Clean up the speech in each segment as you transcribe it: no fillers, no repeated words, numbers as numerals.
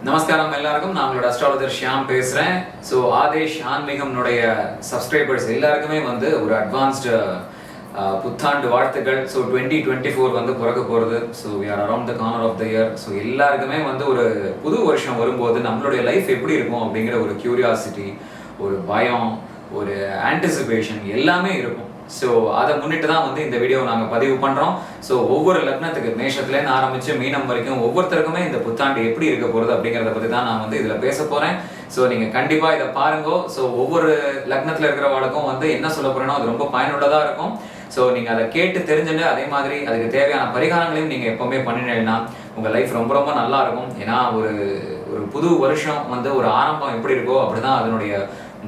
நமஸ்காரம் எல்லாருக்கும். நான் உங்களோட அஸ்ட்ராலஜர் ஷியாம் பேசுகிறேன். ஸோ ஆதேஷ் ஆன்மீகம்னுடைய சப்ஸ்கிரைபர்ஸ் எல்லாருக்குமே வந்து ஒரு அட்வான்ஸ்டு புத்தாண்டு வாழ்த்துக்கள். ஸோ 2024 வந்து பிறக்க போகிறது. So we are around the corner of the year. So எல்லாருக்குமே வந்து ஒரு புது வருஷம் வரும்போது நம்மளுடைய லைஃப் எப்படி இருக்கும் அப்படிங்கிற ஒரு கியூரியாசிட்டி, ஒரு பயம், ஒரு ஆன்டிசிபேஷன் எல்லாமே இருக்கும். ஸோ அதை முன்னிட்டு தான் வந்து இந்த வீடியோ நாங்கள் பதிவு பண்ணுறோம். ஸோ ஒவ்வொரு லக்னத்துக்கு மேஷத்துலேருந்து ஆரம்பித்து மீனம் வரைக்கும் ஒவ்வொருத்தருக்குமே இந்த புத்தாண்டு எப்படி இருக்க போகிறது அப்படிங்கிறத பற்றி தான் நான் வந்து இதில் பேச போகிறேன். ஸோ நீங்கள் கண்டிப்பாக இதை பாருங்கோ. ஸோ ஒவ்வொரு லக்னத்தில் இருக்கிறவங்களுக்கும் வந்து என்ன சொல்ல போகிறேனோ அது ரொம்ப பயனுள்ளதாக இருக்கும். ஸோ நீங்கள் அதை கேட்டு தெரிஞ்சுட்டு அதே மாதிரி அதுக்கு தேவையான பரிகாரங்களையும் நீங்கள் எப்போவுமே பண்ணினீங்கன்னா உங்கள் லைஃப் ரொம்ப ரொம்ப நல்லா இருக்கும். ஏன்னா ஒரு புது வருஷம் வந்து ஒரு ஆரம்பம் எப்படி இருக்கோ அப்படி தான் அதனுடைய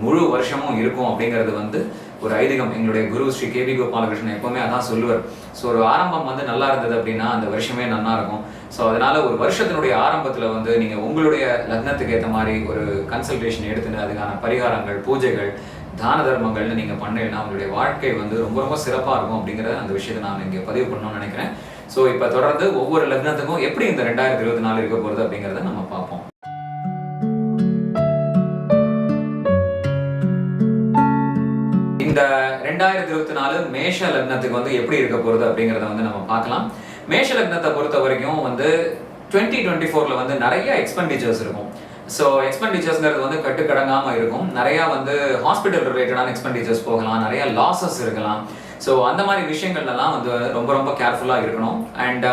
முழு வருஷமும் இருக்கும் அப்படிங்கிறது வந்து ஒரு ஐதீகம். எங்களுடைய குரு ஸ்ரீ கேபி கோபாலகிருஷ்ணன் எப்பவுமே அதான் சொல்லுவார். ஸோ ஒரு ஆரம்பம் வந்து நல்லா இருந்தது அப்படின்னா அந்த வருஷமே நல்லா இருக்கும். ஸோ அதனால ஒரு வருஷத்தினுடைய ஆரம்பத்தில் வந்து நீங்கள் உங்களுடைய லக்னத்துக்கு ஏற்ற மாதிரி ஒரு கன்சல்டேஷன் எடுத்துட்டு அதுக்கான பரிகாரங்கள், பூஜைகள், தான தர்மங்கள்னு நீங்கள் பண்ணீங்கன்னா உங்களுடைய வாழ்க்கை வந்து ரொம்ப ரொம்ப சிறப்பாக இருக்கும் அப்படிங்கிற அந்த விஷயத்தை நான் இங்கே பதிவு பண்ணணும்னு நினைக்கிறேன். ஸோ இப்போ தொடர்ந்து ஒவ்வொரு லக்னத்துக்கும் எப்படி இந்த 2024 இருக்க போகிறது அப்படிங்கிறத நம்ம பார்ப்போம். இந்த 2024 மேஷ லக்னத்துக்கு வந்து எப்படி இருக்க போகிறது அப்படிங்கிறத வந்து நம்ம பார்க்கலாம். மேஷ லக்னத்தை பொறுத்த வரைக்கும் வந்து 2024 வந்து நிறைய எக்ஸ்பெண்டிச்சர்ஸ் இருக்கும். ஸோ எக்ஸ்பெண்டிச்சர்ஸ்ங்கிறது வந்து கட்டுக்கடங்காமல் இருக்கும். நிறையா வந்து ஹாஸ்பிட்டல் ரிலேட்டடான எக்ஸ்பெண்டிச்சர்ஸ் போகலாம், நிறைய லாஸஸ் இருக்கலாம். ஸோ அந்த மாதிரி விஷயங்கள்லாம் வந்து ரொம்ப ரொம்ப கேர்ஃபுல்லாக இருக்கணும். அண்ட்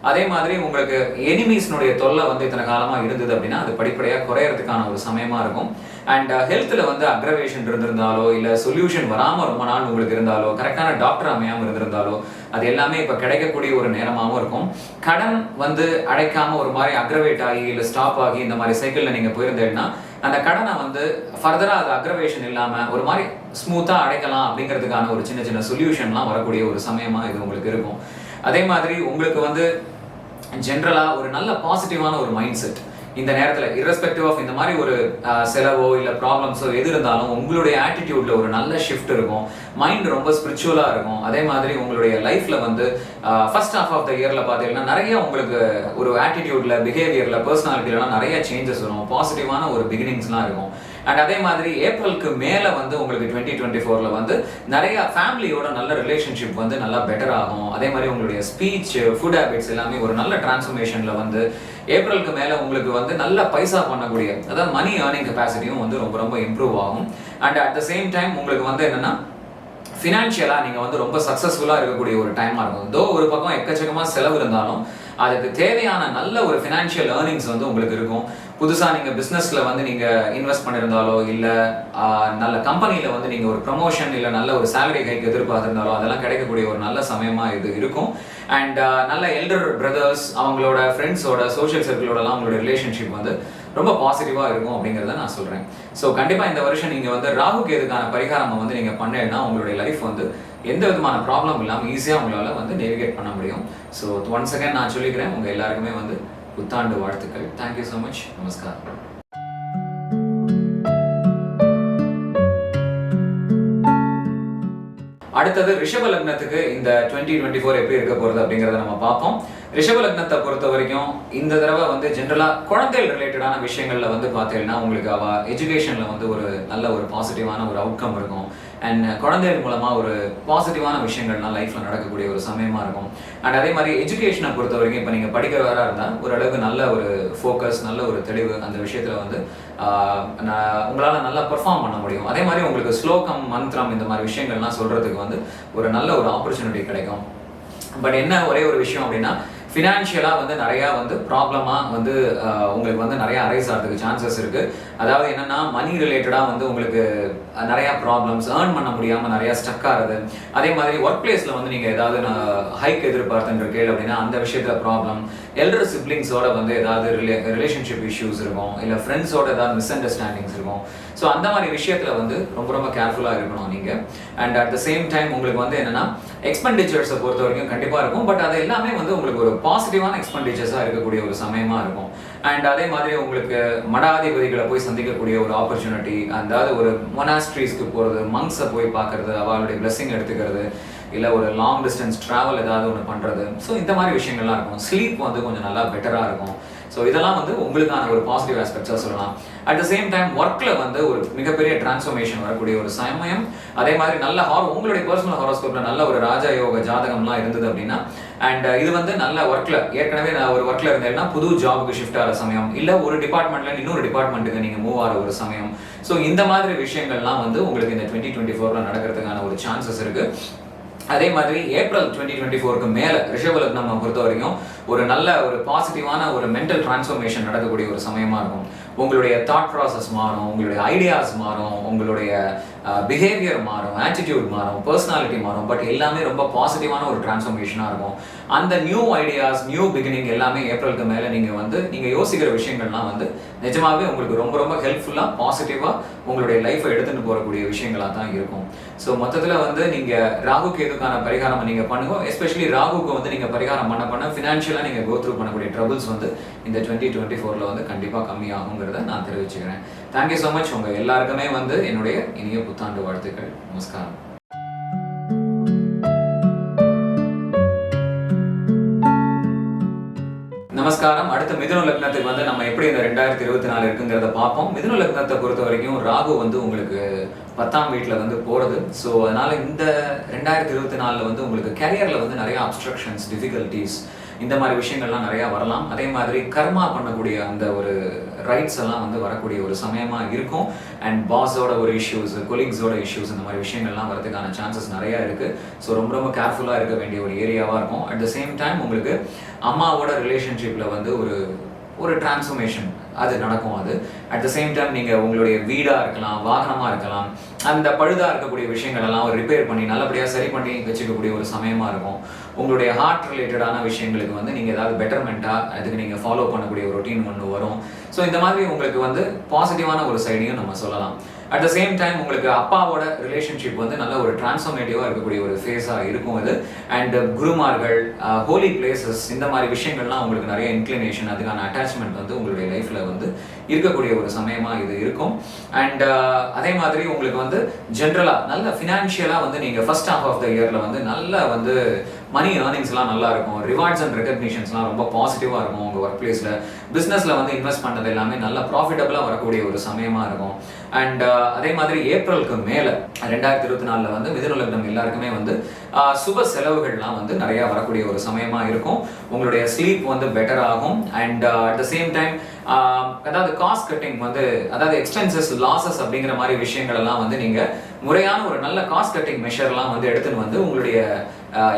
அதே மாதிரி உங்களுக்கு எனிமீஸ்னுடைய தொல்லை வந்து இத்தனை காலமாக இருந்தது அப்படின்னா அது படிப்படியாக குறையறதுக்கான ஒரு சமயமாக இருக்கும். அண்ட் ஹெல்த்தில் வந்து அக்ரவேஷன் இருந்திருந்தாலோ இல்லை சொல்யூஷன் வராமல் ரொம்ப நாள் உங்களுக்கு இருந்தாலோ கரெக்டான டாக்டர் அமையாமல் இருந்திருந்தாலோ அது எல்லாமே இப்போ கிடைக்கக்கூடிய ஒரு நேரமாகவும் இருக்கும். கடன் வந்து அடைக்காமல் ஒரு மாதிரி அக்ரவேட் ஆகி இல்லை ஸ்டாப் ஆகி இந்த மாதிரி சைக்கிளில் நீங்கள் போயிருந்தீங்கன்னா அந்த கடனை வந்து ஃபர்தராக அது அக்ரவேஷன் இல்லாமல் ஒரு மாதிரி ஸ்மூத்தாக அடைக்கலாம் அப்படிங்கிறதுக்கான ஒரு சின்ன சின்ன சொல்யூஷன்லாம் வரக்கூடிய ஒரு சமயமாக இது உங்களுக்கு இருக்கும். அதே மாதிரி உங்களுக்கு வந்து ஜென்ரலாக ஒரு நல்ல பாசிட்டிவான ஒரு மைண்ட் செட் இந்த நேரத்தில் இரஸ்பெக்டிவ் ஆஃப் இந்த மாதிரி ஒரு செலவோ இல்லை ப்ராப்ளம்ஸோ எது இருந்தாலும் உங்களுடைய ஆட்டிடியூட்ல ஒரு நல்ல ஷிஃப்ட் இருக்கும். மைண்ட் ரொம்ப ஸ்பிரிச்சுவலாக இருக்கும். அதே மாதிரி உங்களுடைய லைஃப்ல வந்து ஃபர்ஸ்ட் ஹாஃப் ஆஃப் த இயர்ல பார்த்தீங்கன்னா நிறைய உங்களுக்கு ஒரு ஆட்டிடியூட்ல, பிஹேவியர்ல, பர்சனாலிட்டிலாம் நிறைய சேஞ்சஸ் வரும். பாசிட்டிவான ஒரு பிகினிங்ஸ்லாம் இருக்கும். அண்ட் அதே மாதிரி ஏப்ரலுக்கு மேலே வந்து உங்களுக்கு 2024 வந்து நிறைய ஃபேமிலியோட நல்ல ரிலேஷன்ஷிப் வந்து நல்லா பெட்டர் ஆகும். அதே மாதிரி உங்களுடைய ஸ்பீச், ஃபுட் ஹேபிட்ஸ் எல்லாமே ஒரு நல்ல டிரான்ஸ்ஃபர்மேஷன்ல வந்து ஏப்ரலுக்கு மேலே உங்களுக்கு வந்து நல்ல பைசா பண்ணக்கூடிய அதாவது மணி ஏர்னிங் கெப்பாசிட்டியும் வந்து ரொம்ப ரொம்ப இம்ப்ரூவ் ஆகும். And at the same time உங்களுக்கு வந்து என்னன்னா ஃபினான்ஷியலாக நீங்கள் வந்து ரொம்ப சக்ஸஸ்ஃபுல்லாக இருக்கக்கூடிய ஒரு டைமாக இருக்கும். தோ ஒரு பக்கம் எக்கச்சக்கமாக செலவு இருந்தாலும் அதுக்கு தேவையான நல்ல ஒரு ஃபினான்ஷியல் ஏர்னிங்ஸ் வந்து உங்களுக்கு இருக்கும். புதுசாக நீங்கள் பிஸ்னஸில் வந்து நீங்கள் இன்வெஸ்ட் பண்ணியிருந்தாலோ இல்லை நல்ல கம்பெனியில் வந்து நீங்கள் ஒரு ப்ரமோஷன் இல்லை நல்ல ஒரு சேலரி ஹைக் எதிர்பார்த்திருந்தாலோ அதெல்லாம் கிடைக்கக்கூடிய ஒரு நல்ல சமயமாக இது இருக்கும். அண்ட் நல்ல எல்டர் பிரதர்ஸ், அவங்களோட ஃப்ரெண்ட்ஸோட, சோஷியல் சர்க்கிளோடலாம் அவங்களோட ரிலேஷன்ஷிப் வந்து ரொம்ப பாசிட்டிவாக இருக்கும் அப்படிங்கிறத நான் சொல்கிறேன். ஸோ கண்டிப்பாக இந்த வருஷம் நீங்கள் வந்து ராகு கேதுக்கான பரிகாரம் வந்து நீங்கள் பண்ணீங்கன்னா உங்களுடைய லைஃப் வந்து எந்த விதமான ப்ராப்ளம் இல்லாமல் ஈஸியாக உங்களால் வந்து நேவிகேட் பண்ண முடியும். ஸோ ஒன்ஸ் அகேன் நான் சொல்லிக்கிறேன், உங்கள் எல்லாருக்குமே வந்து புத்தாண்டு வாழ்த்துக்கள். Thank you so much. நமஸ்காரம். அடுத்தது ரிஷப லக்னத்துக்கு இந்த 2024 எப்படி இருக்க போகிறது அப்படிங்கிறத நம்ம பார்ப்போம். ரிஷப லக்னத்தை பொறுத்த வரைக்கும் இந்த தடவை வந்து ஜென்ரலாக குழந்தைகள் ரிலேட்டடான விஷயங்களில் வந்து பார்த்தீங்கன்னா உங்களுக்கு எஜுகேஷனில் வந்து ஒரு நல்ல ஒரு பாசிட்டிவான ஒரு அவுட்கம் இருக்கும். அண்ட் குழந்தைகள் மூலமாக ஒரு பாசிட்டிவான விஷயங்கள்லாம் லைஃப்பில் நடக்கக்கூடிய ஒரு சமயமாக இருக்கும். அண்ட் அதே மாதிரி எஜுகேஷனை பொறுத்த வரைக்கும் இப்போ நீங்கள் படிக்கிறவராக இருந்தால் ஓரளவுக்கு நல்ல ஒரு ஃபோக்கஸ், நல்ல ஒரு தெளிவு அந்த விஷயத்தில் வந்து உங்களால் நல்லா பெர்ஃபார்ம் பண்ண முடியும். அதே மாதிரி உங்களுக்கு ஸ்லோகம், மந்திரம் இந்த மாதிரி விஷயங்கள்லாம் சொல்கிறதுக்கு வந்து ஒரு நல்ல ஒரு ஆப்பர்ச்சுனிட்டி கிடைக்கும். பட் என்ன ஒரே ஒரு விஷயம் அப்படின்னா ஃபினான்ஷியலாக வந்து நிறையா வந்து ப்ராப்ளமாக வந்து உங்களுக்கு வந்து நிறையா அரைஸ் ஆகிறதுக்கு சான்சஸ் இருக்குது. அதாவது என்னென்னா மணி ரிலேட்டடாக வந்து உங்களுக்கு நிறையா ப்ராப்ளம்ஸ், ஏர்ன் பண்ண முடியாமல் நிறையா ஸ்டக் ஆகுது. அதே மாதிரி ஒர்க் பிளேஸில் வந்து நீங்கள் ஏதாவது ஹைக் எதிர்பார்த்துருக்கீங்க அப்படின்னா அந்த விஷயத்தில் ப்ராப்ளம், எல்டர் சிப்ளிங்ஸோட வந்து ஏதாவது ரிலேஷன்ஷிப் இஷ்யூஸ் இருக்கும், இல்லை ஃப்ரெண்ட்ஸோட ஏதாவது மிஸ் அண்டர்ஸ்டாண்டிங்ஸ் இருக்கும். ஸோ அந்த மாதிரி விஷயத்தில் வந்து ரொம்ப ரொம்ப கேர்ஃபுல்லாக இருக்கணும் நீங்கள். And at the same time உங்களுக்கு வந்து என்னென்னா எக்ஸ்பெண்டிச்சர்ஸை பொறுத்த வரைக்கும் கண்டிப்பாக இருக்கும். பட் அது எல்லாமே வந்து உங்களுக்கு ஒரு பாசிட்டிவான எக்ஸ்பெண்டிச்சர்ஸாக இருக்கக்கூடிய ஒரு சமயமாக இருக்கும். அண்ட் அதே மாதிரி உங்களுக்கு மடாதிபதிகளை போய் சந்திக்கக்கூடிய ஒரு ஆப்பர்ச்சுனிட்டி, அதாவது ஒரு மொனாஸ்ட்ரீஸ்க்கு போகிறது, மங்ஸை போய் பார்க்கறது, அவளுடைய பிளெஸிங் எடுத்துக்கிறது, இல்லை ஒரு லாங் டிஸ்டன்ஸ் ட்ராவல் ஏதாவது ஒன்று பண்ணுறது. ஸோ இந்த மாதிரி விஷயங்கள்லாம் இருக்கும். ஸ்லீப் வந்து கொஞ்சம் நல்லா பெட்டராக இருக்கும். ஸோ ஸோ இதெல்லாம் வந்து உங்களுக்கான ஒரு பாசிட்டிவ் ஆஸ்பெக்ட்ஸாக சொல்லலாம். அட் த சேம் டைம் ஒர்க்ல வந்து ஒரு மிகப்பெரிய டிரான்ஸ்ஃபர்மேஷன் வரக்கூடிய ஒரு சமயம். அதே மாதிரி நல்ல உங்களுடைய பர்சனல் ஹாரோஸ்கோப்ல நல்ல ஒரு ராஜயோக ஜாதகம்லாம் இருந்தது அப்படின்னா, அண்ட் இது வந்து நல்ல ஒர்க்ல ஏற்கனவே நான் ஒரு ஒர்க்ல இருந்தேன்னா புது ஜாபுக்கு ஷிஃப்ட் ஆகிற சமயம், இல்லை ஒரு டிபார்ட்மெண்ட்ல இன்னொரு டிபார்ட்மெண்ட்டுக்கு நீங்க மூவ் ஆகிற ஒரு சமயம். ஸோ இந்த மாதிரி விஷயங்கள்லாம் வந்து உங்களுக்கு இந்த 2024ல நடக்கிறதுக்கான ஒரு சான்சஸ் இருக்கு. அதே மாதிரி ஏப்ரல் 2024க்கு மேல ரிஷப லக்னம் பொறுத்த வரைக்கும் ஒரு நல்ல ஒரு பாசிட்டிவான ஒரு மென்டல் டிரான்ஸ்ஃபர்மேஷன் நடக்கக்கூடிய ஒரு சமயமா இருக்கும். உங்களுடைய தாட் ப்ராசஸ் மாறும், உங்களுடைய ஐடியாஸ் மாறும், உங்களுடைய பிஹேவியர் மாறும், ஆட்டிடியூட் மாறும், பர்சனாலிட்டி மாறும். பட் எல்லாமே ரொம்ப பாசிட்டிவான ஒரு டிரான்ஸ்ஃபர்மேஷனாக இருக்கும். அந்த நியூ ஐடியாஸ், நியூ பிகினிங் எல்லாமே ஏப்ரலுக்கு மேலே நீங்கள் யோசிக்கிற விஷயங்கள்லாம் வந்து நிஜமாவே உங்களுக்கு ரொம்ப ரொம்ப ஹெல்ப்ஃபுல்லாக பாசிட்டிவாக உங்களுடைய லைஃப்பை எடுத்துகிட்டு போகக்கூடிய விஷயங்களாக தான் இருக்கும். ஸோ மொத்தத்தில் வந்து நீங்கள் ராகு கேதுக்கான பரிகாரம் நீங்கள் பண்ணுங்க. எஸ்பெஷலி ராகுக்கு வந்து நீங்கள் பரிகாரம் பண்ண ஃபினான்ஷியலாக நீங்கள் கோ த்ரூ பண்ணக்கூடிய ட்ரபிள்ஸ் வந்து இந்த 2024ல் வந்து கண்டிப்பாக கம்மியாகுங்கிறத நான் தெரிவிச்சுக்கிறேன். Thank you so much. உங்கள் எல்லாருக்குமே வந்து என்னுடைய இனிய புத்தாண்டு வாழ்த்துக்கள். நமஸ்காரம். நமஸ்காரம். அடுத்த மிதுன லக்னத்துக்கு வந்து நம்ம எப்படி இந்த 2024 இருக்குங்கிறத பார்ப்போம். மிதுன லக்னத்தை பொறுத்த வரைக்கும் ராகு வந்து உங்களுக்கு 10ஆம் வீட்டில் வந்து போகிறது. ஸோ அதனால இந்த 2024 வந்து உங்களுக்கு கேரியரில் வந்து நிறைய அப்ஸ்ட்ரக்ஷன்ஸ், டிஃபிகல்ட்டிஸ், இந்த மாதிரி விஷயங்கள்லாம் நிறையா வரலாம். அதே மாதிரி கர்மா பண்ணக்கூடிய அந்த ஒரு ரைட்ஸ் எல்லாம் வந்து வரக்கூடிய ஒரு சமயமாக இருக்கும். அண்ட் பாஸோட ஒரு இஷ்யூஸ், கொலீக்ஸோட இஷ்யூஸ், இந்த மாதிரி விஷயங்கள்லாம் வரதுக்கான சான்சஸ் நிறையா இருக்குது. ஸோ ரொம்ப ரொம்ப கேர்ஃபுல்லாக இருக்க வேண்டிய ஒரு ஏரியாவாக இருக்கும். அட் த சேம் டைம் உங்களுக்கு அம்மாவோட ரிலேஷன்ஷிப்பில் வந்து ஒரு டிரான்ஸ்ஃபர்மேஷன் அது நடக்கும். அது அட் த சேம் டைம் நீங்கள் உங்களுடைய வீடாக இருக்கலாம், வாகனமாக இருக்கலாம், அந்த பழுதாக இருக்கக்கூடிய விஷயங்கள் எல்லாம் ஒரு ரிப்பேர் பண்ணி நல்லபடியாக சரி பண்ணி வச்சுக்கக்கூடிய ஒரு சமயமாக இருக்கும். உங்களுடைய ஹார்ட் ரிலேட்டடான விஷயங்களுக்கு வந்து நீங்கள் ஏதாவது பெட்டர்மெண்ட்டாக அதுக்கு நீங்கள் ஃபாலோ பண்ணக்கூடிய ஒரு ரொட்டீன் ஒன்று வரும். ஸோ இந்த மாதிரி உங்களுக்கு வந்து பாசிட்டிவான ஒரு சைடையும் நம்ம சொல்லலாம். அட் த சேம் டைம் உங்களுக்கு அப்பாவோட ரிலேஷன்ஷிப் வந்து நல்ல ஒரு டிரான்ஸ்ஃபர்மேட்டிவாக இருக்கக்கூடிய ஒரு ஃபேஸாக இருக்கும் இது. அண்ட் குருமார்கள், ஹோலி பிளேசஸ், இந்த மாதிரி விஷயங்கள்லாம் உங்களுக்கு நிறைய இன்க்ளினேஷன், அதுக்கான அட்டாச்மெண்ட் வந்து உங்களுடைய லைஃப்பில் வந்து இருக்கக்கூடிய ஒரு சமயமாக இது இருக்கும். அண்ட் அதே மாதிரி உங்களுக்கு வந்து ஜென்ரலாக நல்ல ஃபினான்ஷியலாக வந்து நீங்கள் ஃபர்ஸ்ட் ஹாஃப் ஆஃப் த இயரில் வந்து நல்ல வந்து மணி ஏர்னிங்ஸ்லாம் நல்லா இருக்கும். ரிவார்ட்ஸ் அண்ட் ரெகக்னிஷன்ஸ்லாம் ரொம்ப பாசிட்டிவாக இருக்கும். உங்கள் ஒர்க் பிளேஸில் பிஸ்னஸில் வந்து இன்வெஸ்ட் பண்ணது எல்லாமே நல்ல ப்ராஃபிட்டபுளாக வரக்கூடிய ஒரு சமயமாக இருக்கும். அண்ட் அதே மாதிரி ஏப்ரலுக்கு மேலே 2024 வந்து மிதுன லக்னம் எல்லாருக்குமே வந்து சுப செலவுகள்லாம் வந்து நிறையா வரக்கூடிய ஒரு சமயமாக இருக்கும். உங்களுடைய ஸ்லீப் வந்து பெட்டர் ஆகும். And at the same time அதாவது காஸ்ட் கட்டிங் வந்து, அதாவது எக்ஸ்பென்சஸ், லாசஸ் அப்படிங்கிற மாதிரி விஷயங்கள் எல்லாம் வந்து நீங்கள் முறையான ஒரு நல்ல காஸ்ட் கட்டிங் மெஷர்லாம் வந்து எடுத்துன்னு வந்து உங்களுடைய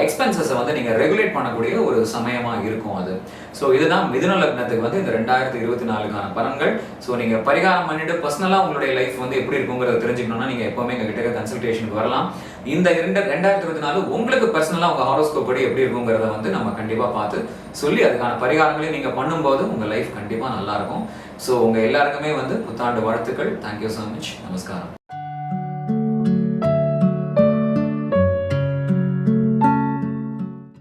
எக்ஸ்பென்சஸை வந்து நீங்கள் ரெகுலேட் பண்ணக்கூடிய ஒரு சமயமாக இருக்கும் அது. ஸோ இதுதான் மிதுன லக்னத்துக்கு வந்து இந்த 2024க்கான பலன்கள். ஸோ நீங்கள் பரிகாரம் பண்ணிட்டு பர்சனலாக உங்களுடைய லைஃப் வந்து எப்படி இருக்குங்கிறத தெரிஞ்சுக்கணும்னா நீங்கள் எப்போவுமே எங்கள் கிட்ட கன்சல்டேஷனுக்கு வரலாம். இந்த 2024 உங்களுக்கு பர்சனலாக உங்கள் ஹாரோஸ்கோப் படி எப்படி இருக்குங்கிறத வந்து நம்ம கண்டிப்பாக பார்த்து சொல்லி அதுக்கான பரிகாரங்களையும் நீங்கள் பண்ணும்போது உங்கள் லைஃப் கண்டிப்பாக நல்லாயிருக்கும். ஸோ உங்கள் எல்லாருக்குமே வந்து புத்தாண்டு வாழ்த்துக்கள். Thank you so much. நமஸ்காரம்.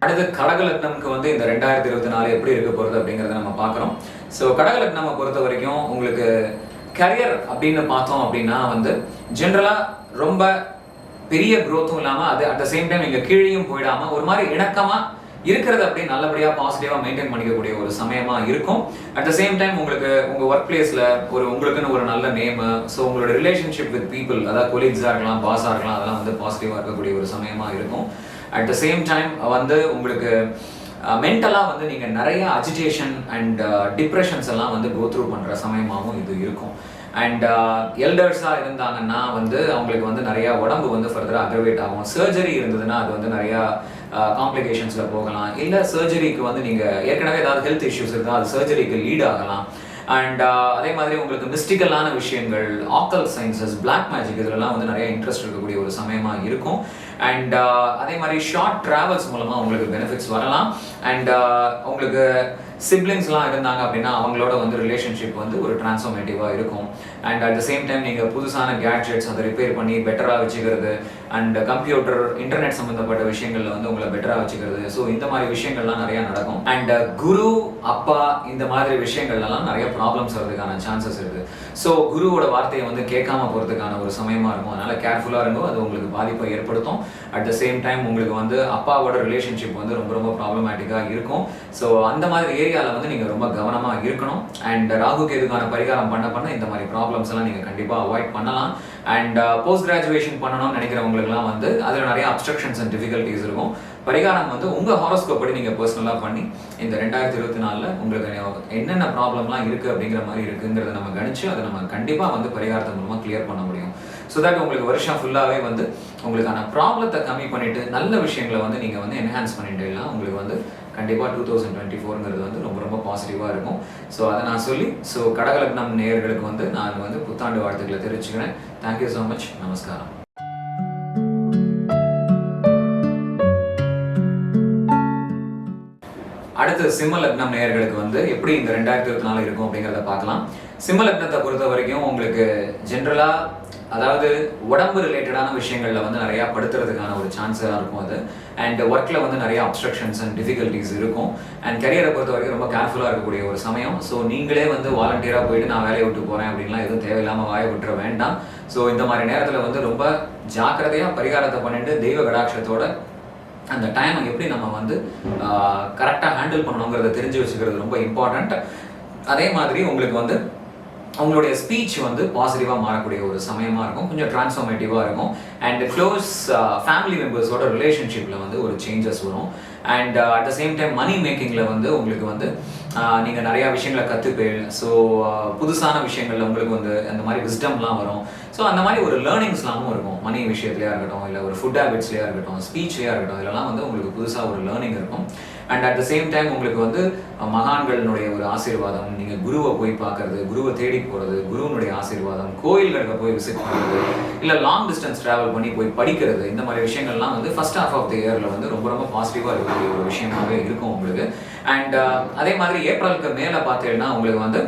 அடுத்து கடக லக்னம்க்கு வந்து இந்த 2024 எப்படி இருக்க போகிறது அப்படிங்கிறத நம்ம பார்க்குறோம். ஸோ கடக லக்னம் பொறுத்த வரைக்கும் உங்களுக்கு கரியர் அப்படின்னு பார்த்தோம் அப்படின்னா வந்து ஜென்ரலாக ரொம்ப பெரிய க்ரோத்தும் இல்லாமல், அது அட் த சேம் டைம் நீங்கள் கீழேயும் போயிடாமல் ஒரு மாதிரி இணக்கமாக இருக்கிறது அப்படியே நல்லபடியாக பாசிட்டிவாக மெயின்டைன் பண்ணிக்கக்கூடிய ஒரு சமயமாக இருக்கும். அட் த சேம் டைம் உங்களுக்கு உங்கள் ஒர்க் பிளேஸில் உங்களுக்குன்னு ஒரு நல்ல நேமு, ஸோ உங்களோட ரிலேஷன்ஷிப் வித் பீப்புள், அதாவது கொலீக்ஸாக இருக்கலாம், பாஸாக இருக்கலாம், அதெல்லாம் வந்து பாசிட்டிவாக இருக்கக்கூடிய ஒரு சமயமாக இருக்கும். அட் த சேம் டைம் வந்து உங்களுக்கு மென்டலாக வந்து நீங்கள் நிறைய அஜிடேஷன் அண்ட் டிப்ரெஷன்ஸ் எல்லாம் வந்து கோ த்ரூ பண்ணுற சமயமாகவும் இது இருக்கும். அண்ட் எல்டர்ஸாக இருந்தாங்கன்னா வந்து அவங்களுக்கு வந்து நிறையா உடம்பு வந்து ஃபர்தராக அக்ரவேட் ஆகும். சர்ஜரி இருந்ததுன்னா அது வந்து நிறையா காம்ப்ளிகேஷன்ஸில் போகலாம். இல்லை சர்ஜரிக்கு வந்து நீங்கள் ஏற்கனவே ஏதாவது ஹெல்த் இஷ்யூஸ் இருந்தால் அது சர்ஜரிக்கு லீட் ஆகலாம். அண்ட் அதே மாதிரி உங்களுக்கு மிஸ்டிக்கலான விஷயங்கள், ஆக்கல் சயின்சஸ், பிளாக் மேஜிக், இதெல்லாம் வந்து நிறைய இன்ட்ரெஸ்ட் இருக்கக்கூடிய ஒரு சமயமாக இருக்கும். அண்ட் அதே மாதிரி ஷார்ட் ட்ராவல்ஸ் மூலமாக உங்களுக்கு பெனிஃபிட்ஸ் வரலாம். அண்ட் உங்களுக்கு சிப்ளிங்ஸ்லாம் இருந்தாங்க அப்படின்னா அவங்களோட வந்து ரிலேஷன்ஷிப் வந்து ஒரு டிரான்ஸ்ஃபர்மேட்டிவாக இருக்கும். And at the same time நீங்கள் புதுசான கேட்ஜெட்ஸ் அதை ரிப்பேர் பண்ணி பெட்டராக வச்சுக்கிறது, அண்ட் கம்ப்யூட்டர் இன்டர்நெட் சம்மந்தப்பட்ட விஷயங்கள்ல வந்து உங்களை பெட்டராக வச்சுக்கிறது. ஸோ இந்த மாதிரி விஷயங்கள்லாம் நிறைய நடக்கும். அண்ட் குரு அப்பா இந்த மாதிரி விஷயங்கள்லாம் நிறைய ப்ராப்ளம்ஸ் வர்றதுக்கான சான்சஸ் இருக்கு. ஸோ குருவோட வார்த்தையை வந்து கேட்காம போகிறதுக்கான ஒரு சமயமா இருக்கும். அதனால கேர்ஃபுல்லாக இருக்கும். அது உங்களுக்கு பாதிப்பை ஏற்படுத்தும். அட் த சேம் டைம் உங்களுக்கு வந்து அப்பாவோட ரிலேஷன்ஷிப் வந்து ரொம்ப ரொம்ப ப்ராப்ளமேட்டிக்காக இருக்கும். ஸோ அந்த மாதிரி ஏரியாவில் வந்து நீங்கள் ரொம்ப கவனமாக இருக்கணும். அண்ட் ராகு கேதுக்கான பரிகாரம் பண்ண இந்த மாதிரி ப்ராப்ளம்ஸ் எல்லாம் நீங்கள் கண்டிப்பாக அவாய்ட் பண்ணலாம். அண்ட் போஸ்ட் கிராஜுவேஷன் பண்ணணும்னு நினைக்கிறவங்களுக்குலாம் வந்து அதில் நிறைய அப்ஸ்ட்ரக்ஷன்ஸ் அண்ட் டிஃபிகல்ட்டிஸ் இருக்கும். பரிகாரம் வந்து உங்கள் ஹாரோஸ்கோப் படி நீங்கள் பர்சனலாக பண்ணி இந்த 2024 உங்களுக்கு என்னென்ன ப்ராப்ளம்லாம் இருக்குது அப்படிங்கிற மாதிரி இருக்குங்கிறத நம்ம கணிச்சு அதை நம்ம கண்டிப்பாக வந்து பரிகாரத்தின் மூலமாக கிளியர் பண்ண முடியும். ஸோ தட் உங்களுக்கு வருஷம் ஃபுல்லாகவே வந்து உங்களுக்கான ப்ராப்ளத்தை கம்மி பண்ணிட்டு நல்ல விஷயங்களை வந்து நீங்கள் வந்து என்ஹான்ஸ் பண்ணிட்டீங்கன்னா உங்களுக்கு வந்து கண்டிப்பாக 2024ங்கிறது வந்து ரொம்ப ரொம்ப பாசிட்டிவாக இருக்கும். ஸோ அதை நான் சொல்லி கடகலக்னம் நேயர்களுக்கு வந்து நான் வந்து புத்தாண்டு வாழ்த்துக்களை தெரிவிச்சுக்கிறேன். Thank you so much. நமஸ்காரம். அடுத்து சிம்ம லக்னம் நேயர்களுக்கு வந்து எப்படி இந்த 2024 இருக்கும் அப்படிங்கிறத பார்க்கலாம். சிம்ம லக்னத்தை பொறுத்த வரைக்கும் உங்களுக்கு ஜென்ரலா அதாவது உடம்பு ரிலேட்டடான விஷயங்கள்ல வந்து நிறைய படுத்துறதுக்கான ஒரு சான்ஸாக இருக்கும் அது. அண்ட் ஒர்க்ல வந்து நிறைய அப்ஸ்ட்ரக்ஷன்ஸ் அண்ட் டிஃபிகல்ட்டிஸ் இருக்கும். அண்ட் கரியரை பொறுத்த வரைக்கும் ரொம்ப கேர்ஃபுல்லாக இருக்கக்கூடிய ஒரு சமயம். ஸோ நீங்களே வந்து வாலண்டியராக போயிட்டு நான் வேலையை விட்டு போறேன் அப்படின்லாம் எதுவும் தேவையில்லாமல் வாயை விட்டுற வேண்டாம். ஸோ இந்த மாதிரி நேரத்தில் வந்து ரொம்ப ஜாக்கிரதையாக பரிகாரத்தை பண்ணிட்டு தெய்வ கடாட்சத்தோட அந்த டைமை எப்படி நம்ம வந்து கரெக்டாக ஹேண்டில் பண்ணணுங்கிறத தெரிஞ்சு வச்சுக்கிறது ரொம்ப இம்பார்ட்டண்ட். அதே மாதிரி உங்களுக்கு வந்து அவங்களுடைய ஸ்பீச் வந்து பாசிட்டிவாக மாறக்கூடிய ஒரு சமயமாக இருக்கும். கொஞ்சம் டிரான்ஸ்ஃபார்மேட்டிவாக இருக்கும். அண்ட் க்ளோஸ் ஃபேமிலி மெம்பர்ஸோட ரிலேஷன்ஷிப்பில் வந்து ஒரு சேஞ்சஸ் வரும். And at the same time money மேக்கிங்கில் வந்து உங்களுக்கு வந்து நீங்கள் நிறையா விஷயங்களை கற்றுப்பேன். ஸோ புதுசான விஷயங்களில் உங்களுக்கு வந்து அந்த மாதிரி விஸ்டம்லாம் வரும். ஸோ அந்த மாதிரி ஒரு லேர்னிங்ஸ்லாமும் இருக்கும். மணி விஷயத்துலையாக இருக்கட்டும், இல்லை ஒரு ஃபுட் ஹேபிட்ஸ்லையாக இருக்கட்டும், ஸ்பீச்லையாக இருக்கட்டும், இதெல்லாம் வந்து உங்களுக்கு புதுசாக ஒரு லேர்னிங் இருக்கும். And at the same time உங்களுக்கு வந்து மகான்களுடைய ஒரு ஆசீர்வாதம், நீங்கள் குருவை போய் பார்க்கறது, குருவை தேடி போகிறது, குருவனுடைய ஆசீர்வாதம், கோயில்களுக்கு போய் விசிட் பண்ணுறது, இல்லை லாங் டிஸ்டன்ஸ் ட்ராவல் பண்ணி போய் படிக்கிறது, இந்த மாதிரி விஷயங்கள்லாம் வந்து ஃபர்ஸ்ட் ஹாஃப் ஆஃப் த இயரில் வந்து ரொம்ப ரொம்ப பாசிட்டிவாக இருக்கக்கூடிய ஒரு விஷயமாகவே இருக்கும் உங்களுக்கு. அண்ட் அதே மாதிரி ஏப்ரலுக்கு மேலே பார்த்தீங்கன்னா உங்களுக்கு வந்து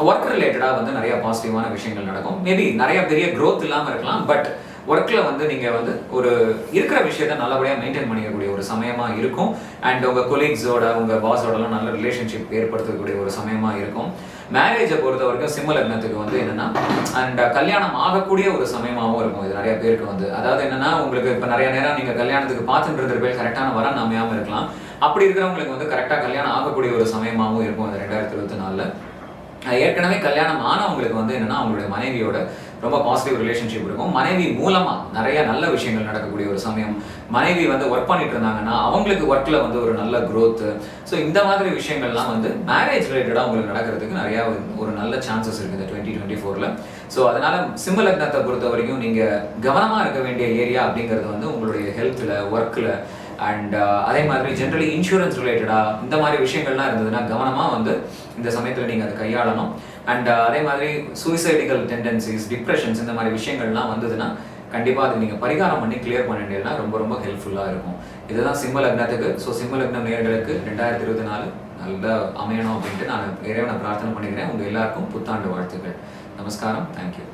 ஒர்க் ரிலேட்டடாக வந்து நிறைய பாசிட்டிவான விஷயங்கள் நடக்கும். மேபி நிறைய பெரிய க்ரோத் இல்லாமல் இருக்கலாம். பட் ஒர்க்கில் வந்து நீங்கள் வந்து ஒரு இருக்கிற விஷயத்த நல்லபடியாக மெயின்டைன் பண்ணிக்கக்கூடிய ஒரு சமயமாக இருக்கும். அண்ட் உங்கள் கொலீக்ஸோட உங்கள் பாஸோடலாம் நல்ல ரிலேஷன்ஷிப் ஏற்படுத்தக்கூடிய ஒரு சமயமாக இருக்கும். மேரேஜை பொறுத்த வரைக்கும் சிம்ம லக்னத்துக்கு வந்து என்னென்னா அண்ட் கல்யாணம் ஆகக்கூடிய ஒரு சமயமாகவும் இருக்கும். இது நிறைய பேருக்கு வந்து அதாவது என்னென்னா உங்களுக்கு இப்போ நிறைய நேரம் நீங்கள் கல்யாணத்துக்கு பார்த்துட்டு இருக்கிற பேர் கரெக்டான வரன் அமையாமல் இருக்கலாம். அப்படி இருக்கிறவங்களுக்கு வந்து கரெக்டாக கல்யாணம் ஆகக்கூடிய ஒரு சமயமாகவும் இருக்கும் இந்த 2024. ஏற்கனவே கல்யாணம் ஆனவங்களுக்கு வந்து என்னன்னா அவங்களுடைய மனைவியோட ரொம்ப பாசிட்டிவ் ரிலேஷன்ஷிப் இருக்கும். மனைவி மூலமா நிறைய நல்ல விஷயங்கள் நடக்கக்கூடிய ஒரு சமயம். மனைவி வந்து ஒர்க் பண்ணிட்டு இருந்தாங்கன்னா அவங்களுக்கு ஒர்க்ல வந்து ஒரு நல்ல growth. ஸோ இந்த மாதிரி விஷயங்கள்லாம் வந்து மேரேஜ் ரிலேட்டடாக உங்களுக்கு நடக்கிறதுக்கு நிறைய ஒரு நல்ல சான்சஸ் இருக்குது இந்த 2024ல். ஸோ அதனால சிம்ம லக்னத்தை பொறுத்த வரைக்கும் நீங்க கவனமா இருக்க வேண்டிய ஏரியா அப்படிங்கிறது வந்து உங்களுடைய ஹெல்த்ல, ஒர்க்ல அண்ட் அதே மாதிரி ஜென்ரலி இன்சூரன்ஸ் ரிலேட்டடாக இந்த மாதிரி விஷயங்கள்லாம் இருந்ததுன்னா கவனமாக வந்து இந்த சமயத்தில் நீங்கள் அதை கையாளணும். அண்ட் அதே மாதிரி சூசைடிக்கல் டெண்டன்சிஸ், டிப்ரெஷன்ஸ் இந்த மாதிரி விஷயங்கள்லாம் வந்ததுன்னா கண்டிப்பாக அது நீங்கள் பரிகாரம் பண்ணி கிளியர் பண்ணிட்டீங்கன்னா ரொம்ப ரொம்ப ஹெல்ப்ஃபுல்லாக இருக்கும். இதுதான் சிம்ம லக்னத்துக்கு. ஸோ சிம்ம லக்னம் நேயர்களுக்கு 2024 நல்லா அமையணும் அப்படின்ட்டு நான் இறைவனை பிரார்த்தனை பண்ணிக்கிறேன். உங்கள் எல்லாருக்கும் புத்தாண்டு வாழ்த்துக்கள். நமஸ்காரம். தேங்க்யூ.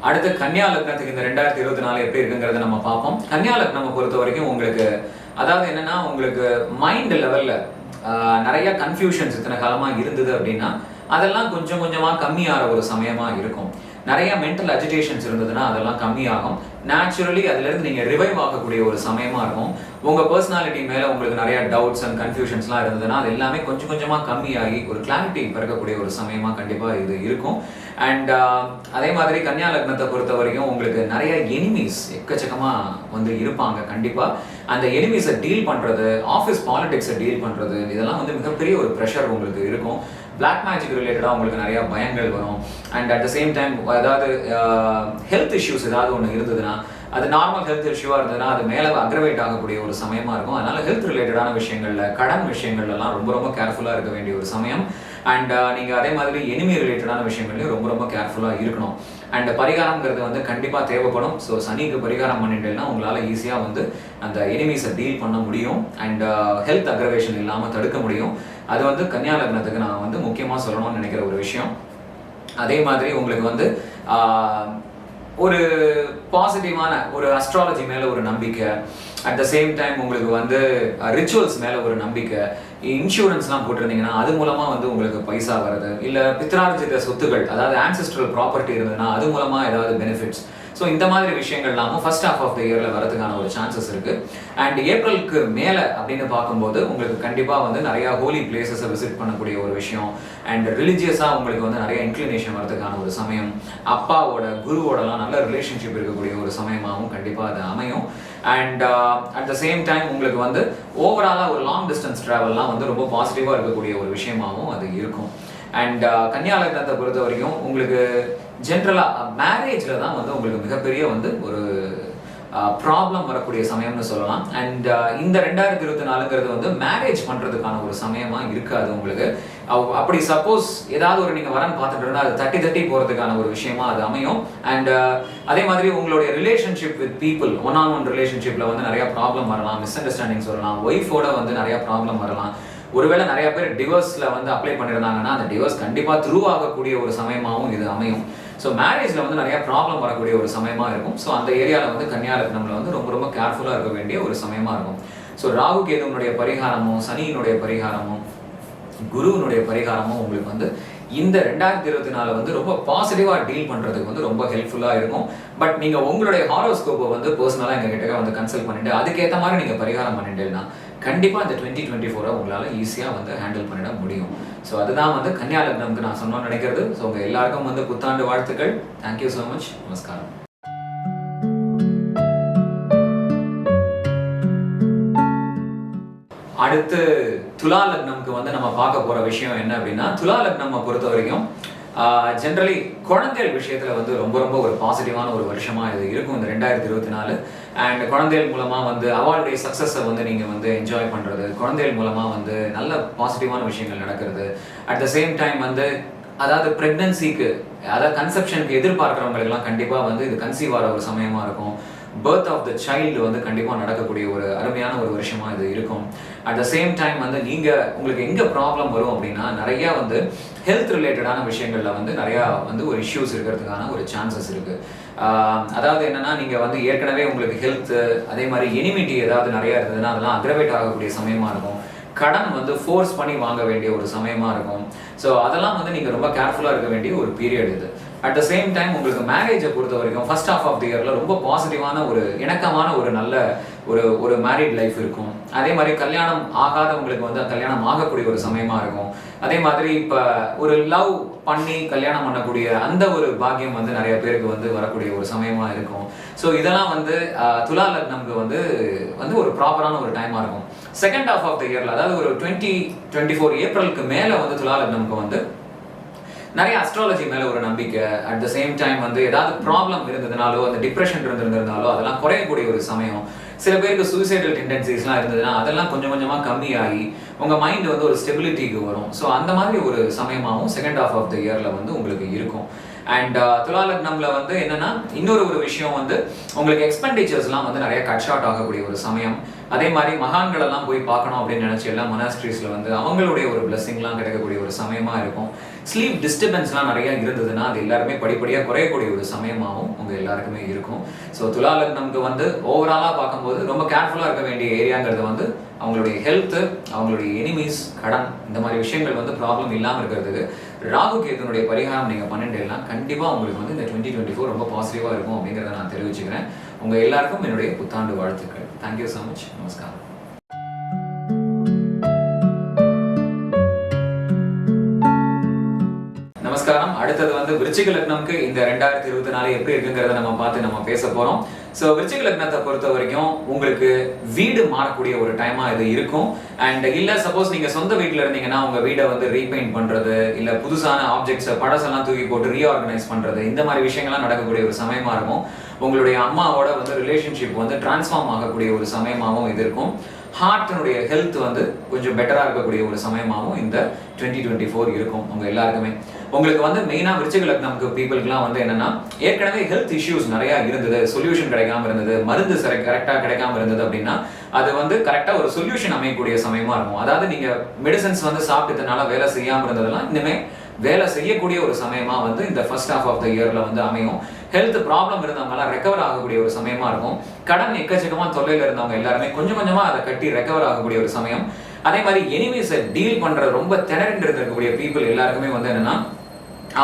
அடுத்து கன்னியா லக்னத்துக்கு இந்த 2024 எப்படி இருக்குங்கிறத நம்ம பார்ப்போம். கன்னியா லக்னம் பொறுத்த வரைக்கும் உங்களுக்கு அதாவது என்னன்னா உங்களுக்கு மைண்ட் லெவல்ல நிறைய கன்ஃபியூஷன்ஸ் இத்தனை காலமா இருந்தது அப்படின்னா அதெல்லாம் கொஞ்சம் கொஞ்சமா கம்மியாகிற ஒரு சமயமா இருக்கும். நிறைய மென்டல் அஜிடேஷன்ஸ் இருந்ததுன்னா அதெல்லாம் கம்மியாகும். நேச்சுரலி அதுல இருந்து நீங்க ரிவைவ் ஆகக்கூடிய ஒரு சமயமா இருக்கும். உங்க பர்சனாலிட்டி மேல உங்களுக்கு நிறைய டவுட்ஸ் அண்ட் கன்ஃபியூஷன்ஸ்லாம் இருந்ததுன்னா அது எல்லாமே கொஞ்சம் கொஞ்சமா கம்மியாகி ஒரு கிளாரிட்டி பிறக்கக்கூடிய ஒரு சமயமா கண்டிப்பா இது இருக்கும். அண்ட் அதே மாதிரி கன்னியா லக்னத்தை பொறுத்த வரைக்கும் உங்களுக்கு நிறைய எனிமீஸ் எக்கச்சக்கமா வந்து இருப்பாங்க. கண்டிப்பா அந்த எனிமீஸை டீல் பண்றது, ஆஃபீஸ் பாலிடிக்ஸை டீல் பண்றது, இதெல்லாம் வந்து மிகப்பெரிய ஒரு ப்ரெஷர் உங்களுக்கு இருக்கும். பிளாக் மேஜிக் ரிலேட்டடாக உங்களுக்கு நிறைய பயங்கள் வரும். And at the same time அதாவது ஹெல்த் இஷ்யூஸ் ஏதாவது ஒன்று இருந்ததுன்னா அது நார்மல் ஹெல்த் இஷ்யூவாக இருந்ததுன்னா அது மேலே அக்ரவேட் ஆகக்கூடிய ஒரு சமயமாக இருக்கும். அதனால ஹெல்த் ரிலேட்டடான விஷயங்கள்ல, கடன் விஷயங்கள்லாம் ரொம்ப ரொம்ப கேர்ஃபுல்லாக இருக்க வேண்டிய ஒரு சமயம். அண்ட் நீங்கள் அதே மாதிரி எனிமி ரிலேட்டடான விஷயங்கள்லையும் ரொம்ப ரொம்ப கேர்ஃபுல்லாக இருக்கணும். அண்ட் பரிகாரம்ங்கிறது வந்து கண்டிப்பாக தேவைப்படும். ஸோ சனிக்கு பரிகாரம் பண்ணிட்டேன்னா உங்களால் ஈஸியாக வந்து அந்த எனிமீஸை டீல் பண்ண முடியும். அண்ட் ஹெல்த் அக்ரவேஷன் இல்லாமல் தடுக்க முடியும். அது வந்து கன்னியா லக்னத்துக்கு நான் வந்து முக்கியமாக சொல்லணும்னு நினைக்கிற ஒரு விஷயம். அதே மாதிரி உங்களுக்கு வந்து ஒரு பாசிட்டிவான ஒரு அஸ்ட்ராலஜி மேலே ஒரு நம்பிக்கை, அட் த சேம் டைம் உங்களுக்கு வந்து ரிச்சுவல்ஸ் மேலே ஒரு நம்பிக்கை, இன்சூரன்ஸ்லாம் போட்டிருந்தீங்கன்னா அது மூலமாக வந்து உங்களுக்கு பைசா வருது, இல்லை பித்ரார்ஜித சொத்துகள் அதாவது ஆன்செஸ்ட்ரல் ப்ராப்பர்ட்டி இருந்ததுன்னா அது மூலமாக ஏதாவது பெனிஃபிட்ஸ். ஸோ இந்த மாதிரி விஷயங்கள்லாமும் ஃபர்ஸ்ட் ஹாஃப் ஆஃப் த இயரில் வரதுக்கான ஒரு சான்சஸ் இருக்குது. அண்ட் ஏப்ரலுக்கு மேலே அப்படின்னு பார்க்கும்போது உங்களுக்கு கண்டிப்பாக வந்து நிறையா ஹோலி பிளேசஸை விசிட் பண்ணக்கூடிய ஒரு விஷயம், அண்ட் ரிலிஜியஸாக உங்களுக்கு வந்து நிறைய இன்க்ளினேஷன் வரதுக்கான ஒரு சமயம், அப்பாவோட குருவோடலாம் நல்ல ரிலேஷன்ஷிப் இருக்கக்கூடிய ஒரு சமயமாகவும் கண்டிப்பாக அது அமையும். And at the same time உங்களுக்கு வந்து ஓவராலாக ஒரு லாங் டிஸ்டன்ஸ் ட்ராவல்லாம் வந்து ரொம்ப பாசிட்டிவாக இருக்கக்கூடிய ஒரு விஷயமாகவும் அது இருக்கும். அண்ட் கன்னியா லக்னத்தை பொறுத்த வரைக்கும் உங்களுக்கு ஜென்ரலாக மேரேஜில் தான் வந்து உங்களுக்கு மிகப்பெரிய வந்து ஒரு ப்ராப்ளம் வரக்கூடிய சமயம்னு சொல்லலாம். அண்ட் இந்த 2024ங்கிறது வந்து மேரேஜ் பண்ணுறதுக்கான ஒரு சமயமாக இருக்காது உங்களுக்கு. அப்படி சப்போஸ் ஏதாவது ஒரு நீங்கள் வரன்னு பார்த்துட்டு இருந்தால் அது தட்டி போகிறதுக்கான ஒரு விஷயமா அது அமையும். அண்ட் அதே மாதிரி உங்களுடைய relationship with people, one on one ரிலேஷன்ஷிப்பில் வந்து நிறையா ப்ராப்ளம் வரலாம், மிஸ் அண்டர்ஸ்டாண்டிங்ஸ் வரலாம், ஒய்ஃபோட வந்து நிறையா ப்ராப்ளம் வரலாம். ஒருவேளை நிறைய பேர் டிவோர்ஸில் வந்து அப்ளை பண்ணியிருந்தாங்கன்னா அந்த டிவோர்ஸ் கண்டிப்பாக த்ரூ ஆகக்கூடிய ஒரு சமயமாகவும் இது அமையும். ஸோ மேரேஜில் வந்து நிறைய ப்ராப்ளம் வரக்கூடிய ஒரு சமயமாக இருக்கும். ஸோ அந்த ஏரியாவில் வந்து கன்னியா லக்னம்ல வந்து ரொம்ப ரொம்ப கேர்ஃபுல்லாக இருக்க வேண்டிய ஒரு சமயமாக இருக்கும். ஸோ ராகு கேதுனுடைய பரிகாரமும் சனியினுடைய பரிகாரமும் குருவினுடைய பரிகாரமும் உங்களுக்கு வந்து இந்த 2024 வந்து ரொம்ப பாசிட்டிவாக டீல் பண்ணுறதுக்கு வந்து ரொம்ப ஹெல்ப்ஃபுல்லாக இருக்கும். பட் நீங்கள் உங்களுடைய ஹாரோஸ்கோப்பை வந்து பர்சனலாக எங்ககிட்ட வந்து கன்சல்ட் பண்ணிட்டு அதுக்கேற்ற மாதிரி நீங்கள் பரிகாரம் பண்ணிட்டேன்னா கண்டிப்பாக இந்த 2024 உங்களால் ஈஸியாக வந்து ஹேண்டில் பண்ணிட முடியும். ஸோ அதுதான் வந்து கன்னியா லக்னம்க்கு நான் சொன்னோன்னு நினைக்கிறது. ஸோ உங்கள் எல்லாருக்கும் வந்து புத்தாண்டு வாழ்த்துக்கள். Thank you so much. நமஸ்காரம். அடுத்து துலா லக்னம்க்கு வந்து நம்ம பார்க்க போற விஷயம் என்ன அப்படின்னா, துலா லக்னம் பொறுத்த வரைக்கும் ஜென்ரலி குழந்தைகள் விஷயத்துல வந்து ரொம்ப ரொம்ப ஒரு பாசிட்டிவான ஒரு வருஷமா இது இருக்கும் இந்த 2024. அண்ட் குழந்தைகள் மூலமா வந்து அவளுடைய சக்சஸை வந்து நீங்க வந்து என்ஜாய் பண்றது, குழந்தைகள் மூலமா வந்து நல்ல பாசிட்டிவான விஷயங்கள் நடக்கிறது. அட் த சேம் டைம் வந்து அதாவது பிரெக்னன்சிக்கு அதாவது கன்செப்ஷனுக்கு எதிர்பார்க்கிறவங்களுக்குலாம் கண்டிப்பா வந்து இது கன்சீவ் ஆகிற ஒரு சமயமா இருக்கும். பர்த் ஆஃப் த சைல்டு வந்து கண்டிப்பாக நடக்கக்கூடிய ஒரு அருமையான ஒரு வருஷமா இது இருக்கும். அட் த சேம் டைம் வந்து உங்களுக்கு எங்கே ப்ராப்ளம் வரும் அப்படின்னா நிறையா வந்து ஹெல்த் ரிலேட்டடான விஷயங்கள்ல வந்து நிறையா வந்து ஒரு இஷ்யூஸ் இருக்கிறதுக்கான ஒரு சான்சஸ் இருக்கு. அதாவது என்னன்னா நீங்கள் வந்து ஏற்கனவே உங்களுக்கு ஹெல்த் அதே மாதிரி எனிமிட்டி ஏதாவது நிறையா இருந்ததுன்னா அதெல்லாம் அக்ரவேட் ஆகக்கூடிய சமயமா இருக்கும். கடன் வந்து ஃபோர்ஸ் பண்ணி வாங்க வேண்டிய ஒரு சமயமா இருக்கும். ஸோ அதெல்லாம் வந்து நீங்கள் ரொம்ப கேர்ஃபுல்லாக இருக்க வேண்டிய ஒரு பீரியட் இது. அட் த சேம் டைம் உங்களுக்கு மேரேஜை பொறுத்த வரைக்கும் ஃபர்ஸ்ட் ஹாஃப் ஆஃப் தி இயர்ல ரொம்ப பாசிட்டிவான ஒரு இணக்கமான ஒரு நல்ல ஒரு மேரிட் லைஃப் இருக்கும். அதே மாதிரி கல்யாணம் ஆகாதவங்களுக்கு வந்து கல்யாணம் ஆகக்கூடிய ஒரு சமயமா இருக்கும். அதே மாதிரி இப்போ ஒரு லவ் பண்ணி கல்யாணம் பண்ணக்கூடிய அந்த ஒரு பாக்கியம் வந்து நிறைய பேருக்கு வந்து வரக்கூடிய ஒரு சமயமா இருக்கும். ஸோ இதெல்லாம் வந்து துலா லக்னம்க்கு வந்து ஒரு ப்ராப்பரான ஒரு டைமா இருக்கும். செகண்ட் ஹாஃப் ஆஃப் த இயர்ல அதாவது ஒரு 2024 ஏப்ரலுக்கு மேல வந்து துலா லக்னம்க்கு வந்து நிறைய அஸ்ட்ராலஜி மேல ஒரு நம்பிக்கை, அட் த சேம் டைம் வந்து ஏதாவது ப்ராப்ளம் இருந்ததுனாலோ அந்த டிப்ரெஷன் இருந்திருந்தாலோ அதெல்லாம் குறையக்கூடிய ஒரு சமயம். சில பேருக்கு சூசைடல் டெண்டன்சிஸ்லாம் இருந்ததுன்னா அதெல்லாம் கொஞ்சம் கொஞ்சமா கம்மியாகி உங்க மைண்ட் வந்து ஒரு ஸ்டெபிலிட்டிக்கு வரும். ஸோ அந்த மாதிரி ஒரு சமயமாகவும் செகண்ட் ஹாஃப் ஆஃப் த இயர்ல வந்து உங்களுக்கு இருக்கும். அண்ட் துலா லக்னம்ல வந்து என்னன்னா இன்னொரு விஷயம் வந்து உங்களுக்கு எக்ஸ்பெண்டிச்சர்ஸ்லாம் வந்து நிறைய கட் ஷார்ட் ஆகக்கூடிய ஒரு சமயம். அதே மாதிரி மகான்களெல்லாம் போய் பார்க்கணும் அப்படின்னு நினைச்சு எல்லாம் மொனாஸ்ட்ரீஸ்ல வந்து அவங்களுடைய ஒரு பிளெஸிங்லாம் கிடைக்கக்கூடிய ஒரு சமயமா இருக்கும். ஸ்லீப் டிஸ்டர்பன்ஸ்லாம் நிறைய இருந்ததுன்னா அது எல்லாருமே படிப்படியாக குறையக்கூடிய ஒரு சமயமாகவும் உங்க எல்லாருக்குமே இருக்கும். ஸோ துலா லக்னம்க்கு வந்து ஓவராலாக பார்க்கும்போது ரொம்ப கேர்ஃபுல்லாக இருக்க வேண்டிய ஏரியாங்கிறது வந்து அவங்களுடைய ஹெல்த்து, அவங்களுடைய எனிமீஸ், கடன், இந்த மாதிரி விஷயங்கள் வந்து ப்ராப்ளம் இல்லாமல் இருக்கிறதுக்கு ராகு கேதுனுடைய பரிகாரம் நீங்கள் பண்ணிட்டேன்னா கண்டிப்பாக உங்களுக்கு வந்து இந்த 2024 ரொம்ப பாசிட்டிவாக இருக்கும் அப்படிங்கிறத நான் தெரிவிச்சுக்கிறேன். உங்கள் எல்லாருக்கும் என்னுடைய புத்தாண்டு வாழ்த்துக்கள். Thank you so much. நமஸ்காரம். நமஸ்காரம். அடுத்தது வந்து விருச்சிக லக்னம்க்கு இந்த 2024 எப்படி இருக்குங்கிறத நம்ம பேச போறோம். ஸோ விருச்சிக லக்னத்தை பொறுத்த வரைக்கும் உங்களுக்கு வீடு மாறக்கூடிய ஒரு டைமா இது இருக்கும். அண்ட் இல்ல சப்போஸ் நீங்க சொந்த வீட்டில் இருந்தீங்கன்னா உங்க வீடை வந்து ரீபெயிண்ட் பண்றது, இல்ல புதுசான ஆப்ஜெக்ட்ஸ் பழசெல்லாம் தூக்கி போட்டு ரீஆர்கனைஸ் பண்றது, இந்த மாதிரி விஷயங்கள்லாம் நடக்கக்கூடிய ஒரு சமயமா இருக்கும். உங்களுடைய அம்மாவோட வந்து ரிலேஷன்ஷிப் வந்து டிரான்ஸ்ஃபார்ம் ஆகக்கூடிய ஒரு சமயமாகவும் இது இருக்கும். ஹார்ட்டினுடைய ஹெல்த் வந்து கொஞ்சம் பெட்டராக இருக்கக்கூடிய ஒரு சமயமாகவும் இந்த 2024 இருக்கும் உங்க எல்லாருக்குமே. உங்களுக்கு வந்து மெயினாக விருச்சிக லக்னம்க்கு பீப்புளுக்குலாம் வந்து என்னன்னா ஏற்கனவே ஹெல்த் இஷ்யூஸ் நிறைய இருந்தது, சொல்யூஷன் கிடைக்காம இருந்தது, மருந்து கரெக்டாக கிடைக்காம இருந்தது அப்படின்னா அது வந்து கரெக்டாக ஒரு சொல்யூஷன் அமையக்கூடிய சமயமா இருக்கும். அதாவது நீங்க மெடிசன்ஸ் வந்து சாப்பிட்டதுனால வேலை செய்யாமல் இருந்ததெல்லாம் இனிமே வேலை செய்யக்கூடிய ஒரு சமயமா வந்து இந்த ஃபர்ஸ்ட் ஹாஃப் ஆஃப் த இயர்ல வந்து அமையும். ஹெல்த் ப்ராப்ளம் இருந்தவங்கலாம் ரெக்கவர் ஆகக்கூடிய ஒரு சமயமா இருக்கும். கடன் எக்கச்சக்கமா தொல்லையில இருந்தவங்க எல்லாருமே கொஞ்சம் கொஞ்சமா அதை கட்டி ரெக்கவர் ஆகக்கூடிய ஒரு சமயம். அதே மாதிரி எனிமீஸை டீல் பண்ற ரொம்ப திணறிட்டு இருக்கக்கூடிய பீப்புள் எல்லாருக்குமே வந்து என்னன்னா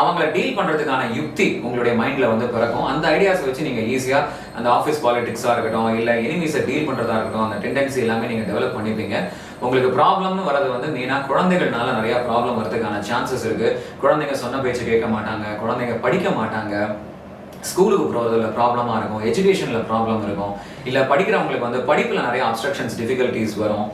அவங்கள டீல் பண்றதுக்கான யுக்தி உங்களுடைய மைண்ட்ல வந்து பிறக்கும். அந்த ஐடியாஸ் வச்சு நீங்க ஈஸியா அந்த ஆஃபீஸ் பாலிடிக்ஸா இருக்கட்டும், இல்ல எனிமீஸை டீல் பண்றதா இருக்கட்டும், அந்த டெண்டன்சி எல்லாமே நீங்க டெவலப் பண்ணிப்பீங்க. உங்களுக்கு ப்ராப்ளம்னு வரது வந்து மெயினா குழந்தைகள்னால நிறைய ப்ராப்ளம் வரதுக்கான சான்சஸ் இருக்கு. குழந்தைங்க சொன்ன பேச்சு கேட்க மாட்டாங்க, குழந்தைங்க படிக்க மாட்டாங்க, ஸ்கூலுக்கு போகிறதுல ப்ராப்ளமாக இருக்கும், எஜுகேஷனில் ப்ராப்ளம் இருக்கும், இல்லை படிக்கிறவங்களுக்கு வந்து படிப்பில் நிறைய அப்ஸ்ட்ரக்ஷன்ஸ் டிஃபிகல்ட்டிஸ் வரும்.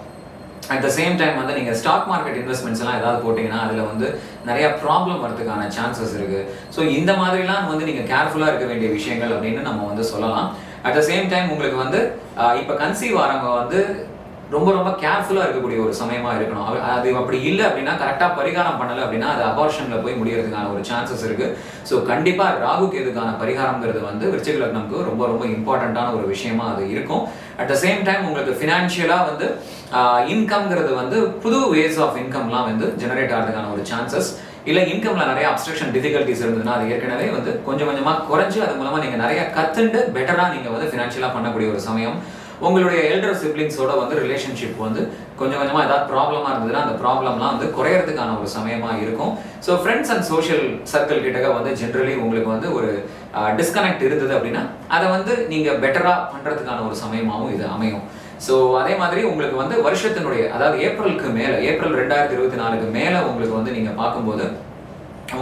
அட் த சேம் டைம் வந்து நீங்கள் ஸ்டாக் மார்க்கெட் இன்வெஸ்ட்மெண்ட்ஸ் எல்லாம் ஏதாவது போட்டிங்கன்னா அதில் வந்து நிறைய ப்ராப்ளம் வரதுக்கான சான்சஸ் இருக்குது. ஸோ இந்த மாதிரிலாம் வந்து நீங்கள் கேர்ஃபுல்லாக இருக்க வேண்டிய விஷயங்கள் அப்படின்னு நம்ம வந்து சொல்லலாம். அட் த சேம் டைம் உங்களுக்கு வந்து இப்போ கன்சீவ் ஆகிறவங்க வந்து ரொம்ப ரொம்ப கேர்ஃபுல்லாக இருக்கக்கூடிய ஒரு சமயமாக இருக்கணும். அது அப்படி இல்லை அப்படின்னா, கரெக்டாக பரிகாரம் பண்ணலை அப்படின்னா அது அபார்ஷனில் போய் முடியறதுக்கான ஒரு சான்சஸ் இருக்குது. ஸோ கண்டிப்பாக ராகு கேதுக்கான பரிகாரங்கிறது வந்து விருச்சிக லக்னம்க்கு ரொம்ப ரொம்ப இம்பார்ட்டண்ட்டான ஒரு விஷயமா அது இருக்கும். அட் த சேம் டைம் உங்களுக்கு ஃபினான்ஷியலாக வந்து இன்கம்ங்கிறது வந்து புது வேஸ் ஆஃப் இன்கம்லாம் வந்து ஜெனரேட் ஆகிறதுக்கான ஒரு சான்சஸ், இல்லை இன்கம்ல நிறைய அப்ஸ்ட்ரக்ஷன் டிஃபிகல்ட்டிஸ் இருந்ததுன்னா அது ஏற்கனவே வந்து கொஞ்சம் கொஞ்சமாக குறைஞ்சு அது மூலமாக நீங்கள் நிறைய கற்றுண்டு பெட்டராக நீங்கள் வந்து ஃபினான்ஷியலாக பண்ணக்கூடிய ஒரு சமயம். உங்களுடைய எல்டர் சிப்ளிங்ஸோட வந்து ரிலேஷன்ஷிப் வந்து கொஞ்சம் கொஞ்சமாக ஏதாவது ப்ராப்ளமாக இருந்ததுன்னா அந்த ப்ராப்ளம்லாம் வந்து குறையறதுக்கான ஒரு சமயமாக இருக்கும். So friends and social circle கிட்டக்க வந்து ஜென்ரலி உங்களுக்கு வந்து ஒரு டிஸ்கனெக்ட் இருந்தது அப்படின்னா அதை வந்து நீங்கள் பெட்டராக பண்ணுறதுக்கான ஒரு சமயமாகவும் இது அமையும். ஸோ அதே மாதிரி உங்களுக்கு வந்து வருஷத்தினுடைய அதாவது ஏப்ரலுக்கு மேலே, ஏப்ரல் 2024க்கு மேலே உங்களுக்கு வந்து நீங்கள் பார்க்கும்போது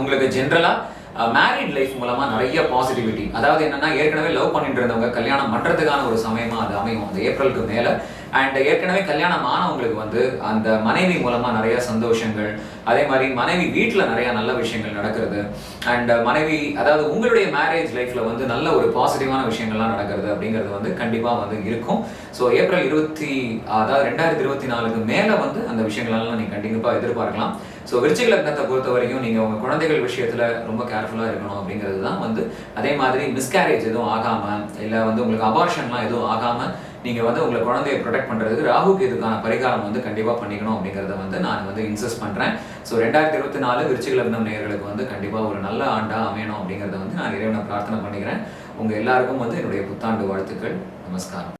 உங்களுக்கு ஜென்ரலாக மேரிட் லைஃப் மூலமா நிறைய பாசிட்டிவிட்டி, அதாவது என்னன்னா ஏற்கனவே லவ் பண்ணிட்டு இருந்தவங்க கல்யாணம் பண்றதுக்கான ஒரு சமயமா அது அமையும் அந்த ஏப்ரலுக்கு மேல. அண்ட் ஏற்கனவே கல்யாணம் ஆனவங்களுக்கு வந்து அந்த மனைவி மூலமா நிறைய சந்தோஷங்கள், அதே மாதிரி மனைவி வீட்டில் நிறைய நல்ல விஷயங்கள் நடக்கிறது, அண்ட் மனைவி அதாவது உங்களுடைய மேரேஜ் லைஃப்ல வந்து நல்ல ஒரு பாசிட்டிவான விஷயங்கள்லாம் நடக்கிறது அப்படிங்கிறது வந்து கண்டிப்பா வந்து இருக்கும். ஸோ ஏப்ரல் 2024க்கு மேல வந்து அந்த விஷயங்களெல்லாம் நீங்க கண்டிப்பா எதிர்பார்க்கலாம். ஸோ விருச்சிக லக்னத்தை பொறுத்த வரைக்கும் நீங்கள் உங்கள் குழந்தைகள் விஷயத்தில் ரொம்ப கேர்ஃபுல்லாக இருக்கணும் அப்படிங்கிறது தான் வந்து. அதே மாதிரி மிஸ்கேரேஜ் எதுவும் ஆகாமல், இல்லை வந்து உங்களுக்கு அபார்ஷன்லாம் எதுவும் ஆகாமல் நீங்கள் வந்து உங்களை குழந்தையை ப்ரொடெக்ட் பண்ணுறதுக்கு ராகுக்கு இதுக்கான பரிகாரம் வந்து கண்டிப்பாக பண்ணிக்கணும் அப்படிங்கிறத வந்து நான் வந்து இன்சிஸ்ட் பண்ணுறேன். ஸோ 2024 விருச்சிக லக்னம் நேயர்களுக்கு வந்து கண்டிப்பாக ஒரு நல்ல ஆண்டாக அமையணும் அப்படிங்கிறத வந்து நான் இறைவனை பிரார்த்தனை பண்ணிக்கிறேன். உங்கள் எல்லாருக்கும் வந்து என்னுடைய புத்தாண்டு வாழ்த்துக்கள். நமஸ்காரம்.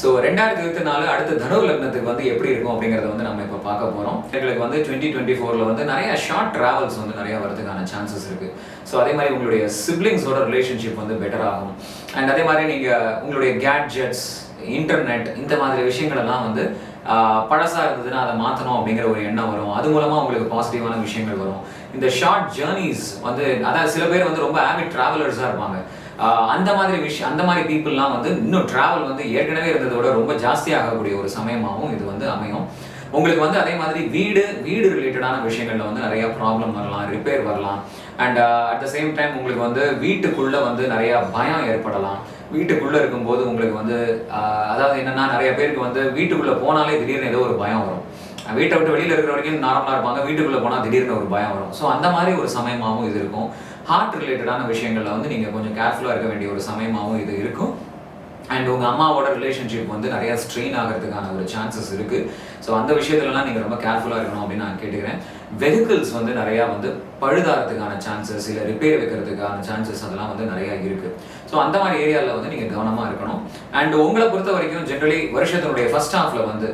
ஸோ 2024 அடுத்த தனுர் லக்னத்துக்கு வந்து எப்படி இருக்கும் அப்படிங்கிறத வந்து நம்ம இப்போ பார்க்க போகிறோம். எங்களுக்கு வந்து 2024ல் வந்து நிறைய ஷார்ட் ட்ராவல்ஸ் வந்து நிறைய வரதுக்கான சான்சஸ் இருக்குது. ஸோ அதே மாதிரி உங்களுடைய சிப்ளிங்ஸோட ரிலேஷன்ஷிப் வந்து பெட்டர் ஆகும். அண்ட் அதே மாதிரி நீங்கள் உங்களுடைய கேட்ஜெட்ஸ், இன்டர்நெட், இந்த மாதிரி விஷயங்களெல்லாம் வந்து பழசாக இருந்ததுன்னா அதை மாற்றணும் அப்படிங்கிற ஒரு எண்ணம் வரும். அது மூலமாக உங்களுக்கு பாசிட்டிவான விஷயங்கள் வரும். இந்த ஷார்ட் ஜேர்னிஸ் வந்து அதாவது சில பேர் வந்து ரொம்ப ஆவிட் ட்ராவலர்ஸாக இருப்பாங்க. அந்த மாதிரி பீப்புளெலாம் வந்து இன்னும் ட்ராவல் வந்து ஏற்கனவே இருந்ததோட ரொம்ப ஜாஸ்தியாகக்கூடிய ஒரு சமயமாகவும் இது வந்து அமையும். உங்களுக்கு வந்து அதே மாதிரி வீடு ரிலேட்டடான விஷயங்கள்ல வந்து நிறைய ப்ராப்ளம் வரலாம், ரிப்பேர் வரலாம். And at the same time உங்களுக்கு வந்து வீட்டுக்குள்ள வந்து நிறைய பயம் ஏற்படலாம். வீட்டுக்குள்ள இருக்கும்போது உங்களுக்கு வந்து அதாவது என்னன்னா நிறைய பேருக்கு வந்து வீட்டுக்குள்ள போனாலே திடீர்னு ஏதோ ஒரு பயம் வரும். வீட்டை விட்டு வெளியில இருக்கிற வரைக்கும் நார்மலா இருப்பாங்க, வீட்டுக்குள்ள போனால் திடீர்னு ஒரு பயம் வரும். ஸோ அந்த மாதிரி ஒரு சமயமாகவும் இது இருக்கும். ஹார்ட் ரிலேட்டடான விஷயங்கள்ல வந்து நீங்கள் கொஞ்சம் கேர்ஃபுல்லாக இருக்க வேண்டிய ஒரு சமயமாகவும் இது இருக்கும். அண்ட் உங்கள் அம்மாவோட ரிலேஷன்ஷிப் வந்து நிறைய ஸ்ட்ரெயின் ஆகிறதுக்கான ஒரு சான்சஸ் இருக்குது. ஸோ அந்த விஷயத்துலலாம் நீங்கள் ரொம்ப கேர்ஃபுல்லாக இருக்கணும் அப்படின்னு நான் கேட்டுக்கிறேன். வெஹிக்கிள்ஸ் வந்து நிறையா வந்து பழுதாகிறதுக்கான சான்சஸ், இல்லை ரிப்பேர் வைக்கிறதுக்கான சான்சஸ் அதெல்லாம் வந்து நிறையா இருக்குது. ஸோ அந்த மாதிரி ஏரியாவில் வந்து நீங்கள் கவனமாக இருக்கணும். அண்ட் உங்களை பொறுத்த வரைக்கும் ஜென்ரலி வருஷத்தினுடைய ஃபர்ஸ்ட் ஹாஃப்ல வந்து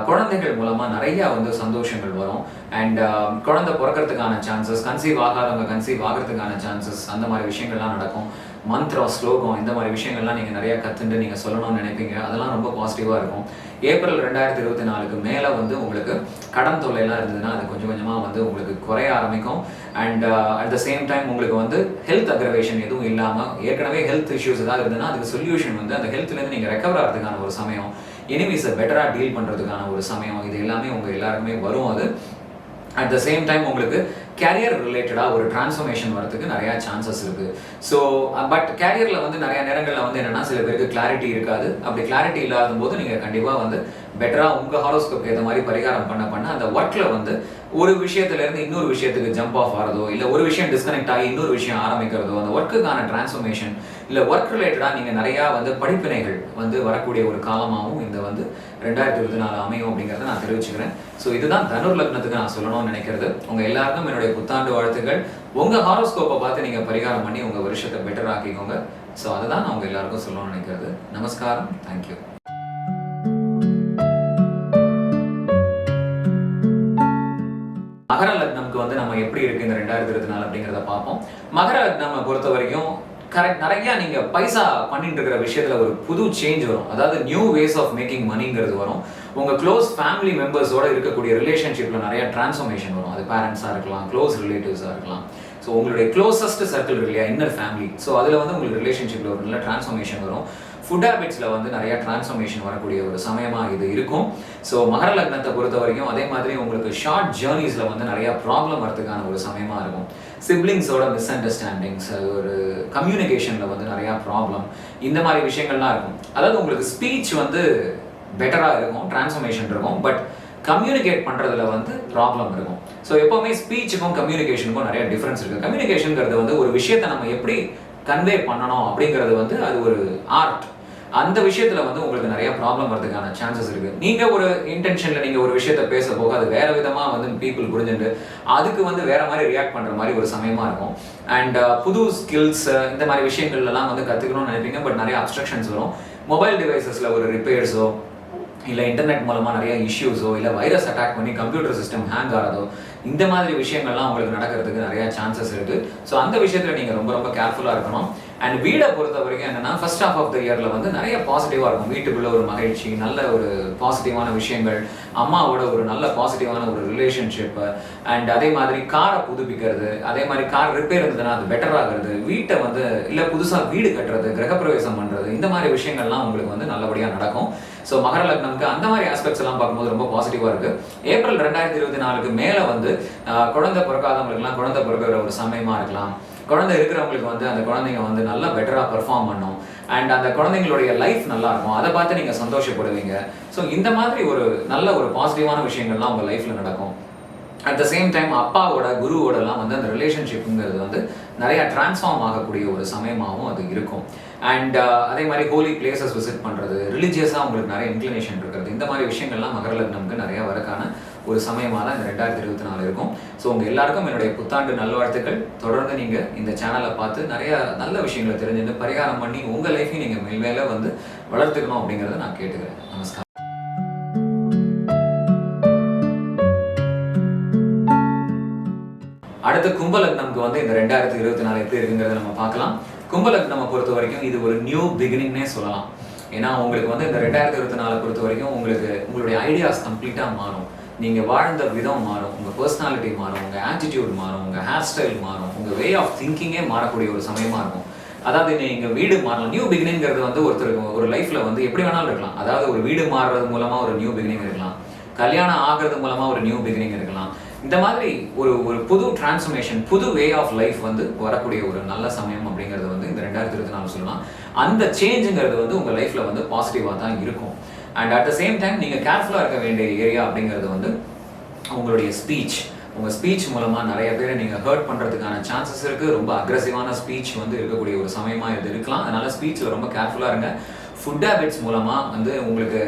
குழந்தைகள் மூலமாக நிறையா வந்து சந்தோஷங்கள் வரும். அண்ட் குழந்தை பிறக்கிறதுக்கான சான்சஸ், கன்சீவ் ஆகாதவங்க கன்சீவ் ஆகிறதுக்கான சான்சஸ், அந்த மாதிரி விஷயங்கள்லாம் நடக்கும். மந்திரம், ஸ்லோகம், இந்த மாதிரி விஷயங்கள்லாம் நீங்கள் நிறையா கற்றுட்டு நீங்கள் சொல்லணும்னு நினைப்பீங்க. அதெல்லாம் ரொம்ப பாசிட்டிவாக இருக்கும். ஏப்ரல் 2024க்கு மேலே வந்து உங்களுக்கு கடன் தொல்லையெல்லாம் இருந்ததுன்னா அது கொஞ்சம் கொஞ்சமாக வந்து உங்களுக்கு குறைய ஆரம்பிக்கும். And at the same time உங்களுக்கு வந்து ஹெல்த் அக்ரவேஷன் எதுவும் இல்லாமல் ஏற்கனவே ஹெல்த் இஷ்யூஸ் ஏதாவது இருந்ததுன்னா அதுக்கு சொல்யூஷன் வந்து அந்த ஹெல்த்லேருந்து நீங்கள் ரெக்கவர் ஆகிறதுக்கான ஒரு சமயம், எனிமீஸை பெட்டராக டீல் பண்ணுறதுக்கான ஒரு சமயம், இது எல்லாமே உங்கள் எல்லாருக்குமே வரும். அது அட் த சேம் டைம் உங்களுக்கு கேரியர் ரிலேட்டடாக ஒரு டிரான்ஸ்ஃபர்மேஷன் வரதுக்கு நிறையா சான்சஸ் இருக்குது. ஸோ பட் கேரியரில் வந்து நிறையா நேரங்களில் வந்து என்னென்னா சில பேருக்கு கிளாரிட்டி இருக்காது. அப்படி கிளாரிட்டி இல்லாத போது நீங்கள் கண்டிப்பாக வந்து பெட்டராக உங்கள் ஹாரோஸ்கோப் ஏற்ற மாதிரி பரிகாரம் பண்ண அந்த ஒர்க்கில் வந்து ஒரு விஷயத்துலேருந்து இன்னொரு விஷயத்துக்கு ஜம்ப் ஆஃப் ஆகிறதோ, இல்லை ஒரு விஷயம் டிஸ்கனெக்ட் ஆகி இன்னொரு விஷயம் ஆரம்பிக்கிறதோ, அந்த ஒர்க்குக்கான டிரான்ஸ்ஃபர்மேஷன் இல்லை ஒர்க் ரிலேட்டடாக நீங்கள் நிறையா வந்து படிப்பினைகள் வந்து வரக்கூடிய ஒரு காலமாகவும் இந்த வந்து 2024 அமையும் அப்படிங்கிறத நான் தெரிவிச்சுக்கிறேன். ஸோ இதுதான் தனுர் லக்னத்துக்கு நான் சொல்லணும்னு நினைக்கிறது. உங்கள் எல்லாருக்கும் என்னுடைய புத்தாண்டு வாழ்த்துக்கள். உங்கள் ஹாரோஸ்கோப்பை பார்த்து நீங்கள் பரிகாரம் பண்ணி உங்கள் வருஷத்தை பெட்டர் ஆக்கிக்கோங்க. ஸோ அதுதான் நான் உங்கள் எல்லாருக்கும் சொல்லணும்னு நினைக்கிறது. நமஸ்காரம். தேங்க்யூ. மகர லக்னம்க்கு வந்து நம்ம எப்படி இருக்கு இந்த 2024 அப்படிங்கிறத பார்ப்போம். மகர லக்னம் பொறுத்த வரைக்கும் நிறைய நீங்க பைசா பண்ணிட்டு இருக்கிற விஷயத்துல ஒரு புது சேஞ்ச் வரும். அதாவது நியூ வேஸ் ஆஃப் மேக்கிங் மணிங்கிறது வரும். உங்க க்ளோஸ் ஃபேமிலி மெம்பர்ஸோட இருக்கக்கூடிய ரிலேஷன்ஷிப்ல நிறைய டிரான்ஸ்ஃபர்மேஷன் வரும். அது பேரண்ட்ஸா இருக்கலாம், க்ளோஸ் ரிலேட்டிவ்ஸா இருக்கலாம். ஸோ உங்களுடைய க்ளோசஸ்ட் சர்க்கிள் இருக்கு இல்லையா, இன்னர் ஃபேமிலி. ஸோ அதில் வந்து உங்களுக்கு ரிலேஷன்ஷிப்ல ஒரு நல்ல டிரான்ஸ்ஃபர்மேஷன் வரும். ஃபுட் ஹேபிட்ஸில் வந்து நிறைய டிரான்ஸ்ஃபர்மேஷன் வரக்கூடிய ஒரு சமயமாக இது இருக்கும். ஸோ மகர லக்னத்தை பொறுத்த வரைக்கும் அதே மாதிரி உங்களுக்கு ஷார்ட் ஜேர்னிஸில் வந்து நிறைய ப்ராப்ளம் வரதுக்கான ஒரு சமயமாக இருக்கும். சிப்ளிங்ஸோட மிஸ் அண்டர்ஸ்டாண்டிங்ஸ், ஒரு கம்யூனிகேஷனில் வந்து நிறையா ப்ராப்ளம், இந்த மாதிரி விஷயங்கள்லாம் இருக்கும். அதாவது உங்களுக்கு ஸ்பீச் வந்து பெட்டராக இருக்கும், டிரான்ஸ்ஃபர்மேஷன் இருக்கும், பட் கம்யூனிகேட் பண்ணுறதுல வந்து ப்ராப்ளம் இருக்கும். ஸோ எப்போவுமே ஸ்பீச்சுக்கும் கம்யூனிகேஷனுக்கும் நிறைய டிஃப்ரென்ஸ் இருக்குது. கம்யூனிகேஷனுங்கிறது வந்து ஒரு விஷயத்தை நம்ம எப்படி கன்வே பண்ணணும் அப்படிங்கிறது வந்து அது ஒரு ஆர்ட். அந்த விஷயத்துல வந்து உங்களுக்கு நிறைய ப்ராப்ளம் வரதுக்கான சான்சஸ் இருக்கு. நீங்க ஒரு இன்டென்ஷன்ல நீங்க ஒரு விஷயத்த பேச போக அது வேற விதமா வந்து பீப்புள் புரிஞ்சுட்டு அதுக்கு வந்து வேற மாதிரி ரியாக்ட் பண்ற மாதிரி ஒரு சமயமா இருக்கும். அண்ட் புது ஸ்கில்ஸ் இந்த மாதிரி விஷயங்கள்லாம் வந்து கத்துக்கணும்னு நினைப்பீங்க, பட் நிறைய அப்ஸ்ட்ரக்ஷன்ஸ் வரும். மொபைல் டிவைசஸ்ல ஒரு ரிப்பேர்ஸோ இல்லை இன்டர்நெட் மூலமாக நிறைய இஷ்யூஸோ இல்லை வைரஸ் அட்டாக் பண்ணி கம்ப்யூட்டர் சிஸ்டம் ஹேங் ஆகிறதோ இந்த மாதிரி விஷயங்கள்லாம் உங்களுக்கு நடக்கிறதுக்கு நிறைய சான்சஸ் இருக்குது. ஸோ அந்த விஷயத்தில் நீங்கள் ரொம்ப ரொம்ப கேர்ஃபுல்லாக இருக்கணும். அண்ட் வீடை பொறுத்த வரைக்கும் என்னன்னா ஃபர்ஸ்ட் ஹாஃப் ஆஃப் த இயர்ல வந்து நிறைய பாசிட்டிவாக இருக்கும். வீட்டுக்குள்ள ஒரு மகிழ்ச்சி, நல்ல ஒரு பாசிட்டிவான விஷயங்கள், அம்மாவோட ஒரு நல்ல பாசிட்டிவான ஒரு ரிலேஷன்ஷிப், அண்ட் அதே மாதிரி காரை புதுப்பிக்கிறது, அதே மாதிரி கார் ரிப்பேர் இருந்ததுன்னா அது பெட்டர் ஆகிறது, வீட்டை வந்து இல்லை புதுசாக வீடு கட்டுறது, கிரகப்பிரவேசம் பண்ணுறது, இந்த மாதிரி விஷயங்கள்லாம் உங்களுக்கு வந்து நல்லபடியாக நடக்கும். ஸோ மகர லக்னம்க்கு அந்த மாதிரி ஆஸ்பெக்ட்ஸ் எல்லாம் பார்க்கும்போது ரொம்ப பாசிட்டிவாக இருக்கு. ஏப்ரல் 2024 மேலே வந்து குழந்தை பிறக்காதவங்களுக்குலாம் குழந்தை பிறக்கிற ஒரு சமயமா இருக்கலாம். குழந்தை இருக்கிறவங்களுக்கு வந்து அந்த குழந்தைங்க வந்து நல்லா பெட்டராக பெர்ஃபார்ம் பண்ணும். அண்ட் அந்த குழந்தைங்களுடைய லைஃப் நல்லா இருக்கும், அதை பார்த்து நீங்கள் சந்தோஷப்படுவீங்க. ஸோ இந்த மாதிரி ஒரு நல்ல ஒரு பாசிட்டிவான விஷயங்கள்லாம் உங்கள் லைஃப்பில் நடக்கும். அட் த சேம் டைம் அப்பாவோட குருவோடலாம் வந்து அந்த ரிலேஷன்ஷிப்புங்கிறது வந்து நிறைய டிரான்ஸ்ஃபார்ம் ஆகக்கூடிய ஒரு சமயமாகவும் அது இருக்கும். அண்ட் அதே மாதிரி ஹோலி பிளேசஸ் விசிட் பண்ணுறது, ரிலிஜியஸாக உங்களுக்கு நிறைய இன்க்ளினேஷன் இருக்கிறது, இந்த மாதிரி விஷயங்கள்லாம் மகர லக்னம்க்கு நிறைய வரக்கான ஒரு சமயமாக தான் இந்த 2024 இருக்கும். ஸோ உங்கள் எல்லாருக்கும் என்னுடைய புத்தாண்டு நல்வாழ்த்துக்கள். தொடர்ந்து நீங்கள் இந்த சேனலை பார்த்து நிறைய நல்ல விஷயங்களை தெரிஞ்சுட்டு பரிகாரம் பண்ணி உங்கள் லைஃப்பையும் நீங்கள் மேல்மேலே வந்து வளர்த்துக்கணும் அப்படிங்கிறத நான் கேட்டுக்கிறேன். நமஸ்காரம். அடுத்து கும்பலக்னம்க்கு வந்து இந்த 2024 எப்படி இருக்குங்கிறத நம்ம பார்க்கலாம். கும்பலக்னமை பொறுத்த வரைக்கும் இது ஒரு நியூ பிகினிங்னே சொல்லலாம். ஏன்னா உங்களுக்கு வந்து இந்த 2024 பொறுத்த வரைக்கும் உங்களுடைய ஐடியாஸ் கம்ப்ளீட்டாக மாறும். நீங்கள் வாழ்ந்த விதம் மாறும், உங்கள் பர்சனாலிட்டி மாறும், உங்கள் ஆட்டிடியூட் மாறும், உங்கள் ஹேர் ஸ்டைல் மாறும், உங்கள் வே ஆஃப் திங்கிங்கே மாறக்கூடிய ஒரு சமயமாக இருக்கும். அதாவது நீங்கள் வீடு மாறலாம். நியூ பிகினிங்கிறது வந்து ஒருத்தருக்கு ஒரு லைஃப்பில் வந்து எப்படி வேணாலும் இருக்கலாம். அதாவது ஒரு வீடு மாறுறது மூலமாக ஒரு நியூ பிகினிங் இருக்கலாம், கல்யாணம் ஆகிறது மூலமாக ஒரு நியூ பிகினிங் இருக்கலாம். இந்த மாதிரி ஒரு புது டிரான்ஸ்ஃபர்மேஷன், புது வே ஆஃப் லைஃப் வந்து வரக்கூடிய ஒரு நல்ல சமயம் அப்படிங்கிறது வந்து இந்த 2024 சொல்லலாம். அந்த சேஞ்சுங்கிறது வந்து உங்கள் லைஃப்பில் வந்து பாசிட்டிவாக தான் இருக்கும். And at the same time நீங்கள் கேர்ஃபுல்லாக இருக்க வேண்டிய ஏரியா அப்படிங்கிறது வந்து உங்களுடைய ஸ்பீச். உங்கள் ஸ்பீச் மூலமாக நிறைய பேரை நீங்கள் ஹர்ட் பண்ணுறதுக்கான சான்சஸ் இருக்குது. ரொம்ப அக்ரெசிவான ஸ்பீச் வந்து இருக்கக்கூடிய ஒரு சமயமாக இது இருக்கலாம். அதனால் ஸ்பீச்சில் ரொம்ப கேர்ஃபுல்லாக இருங்க. ஃபுட் ஹேபிட்ஸ் மூலமாக வந்து உங்களுக்கு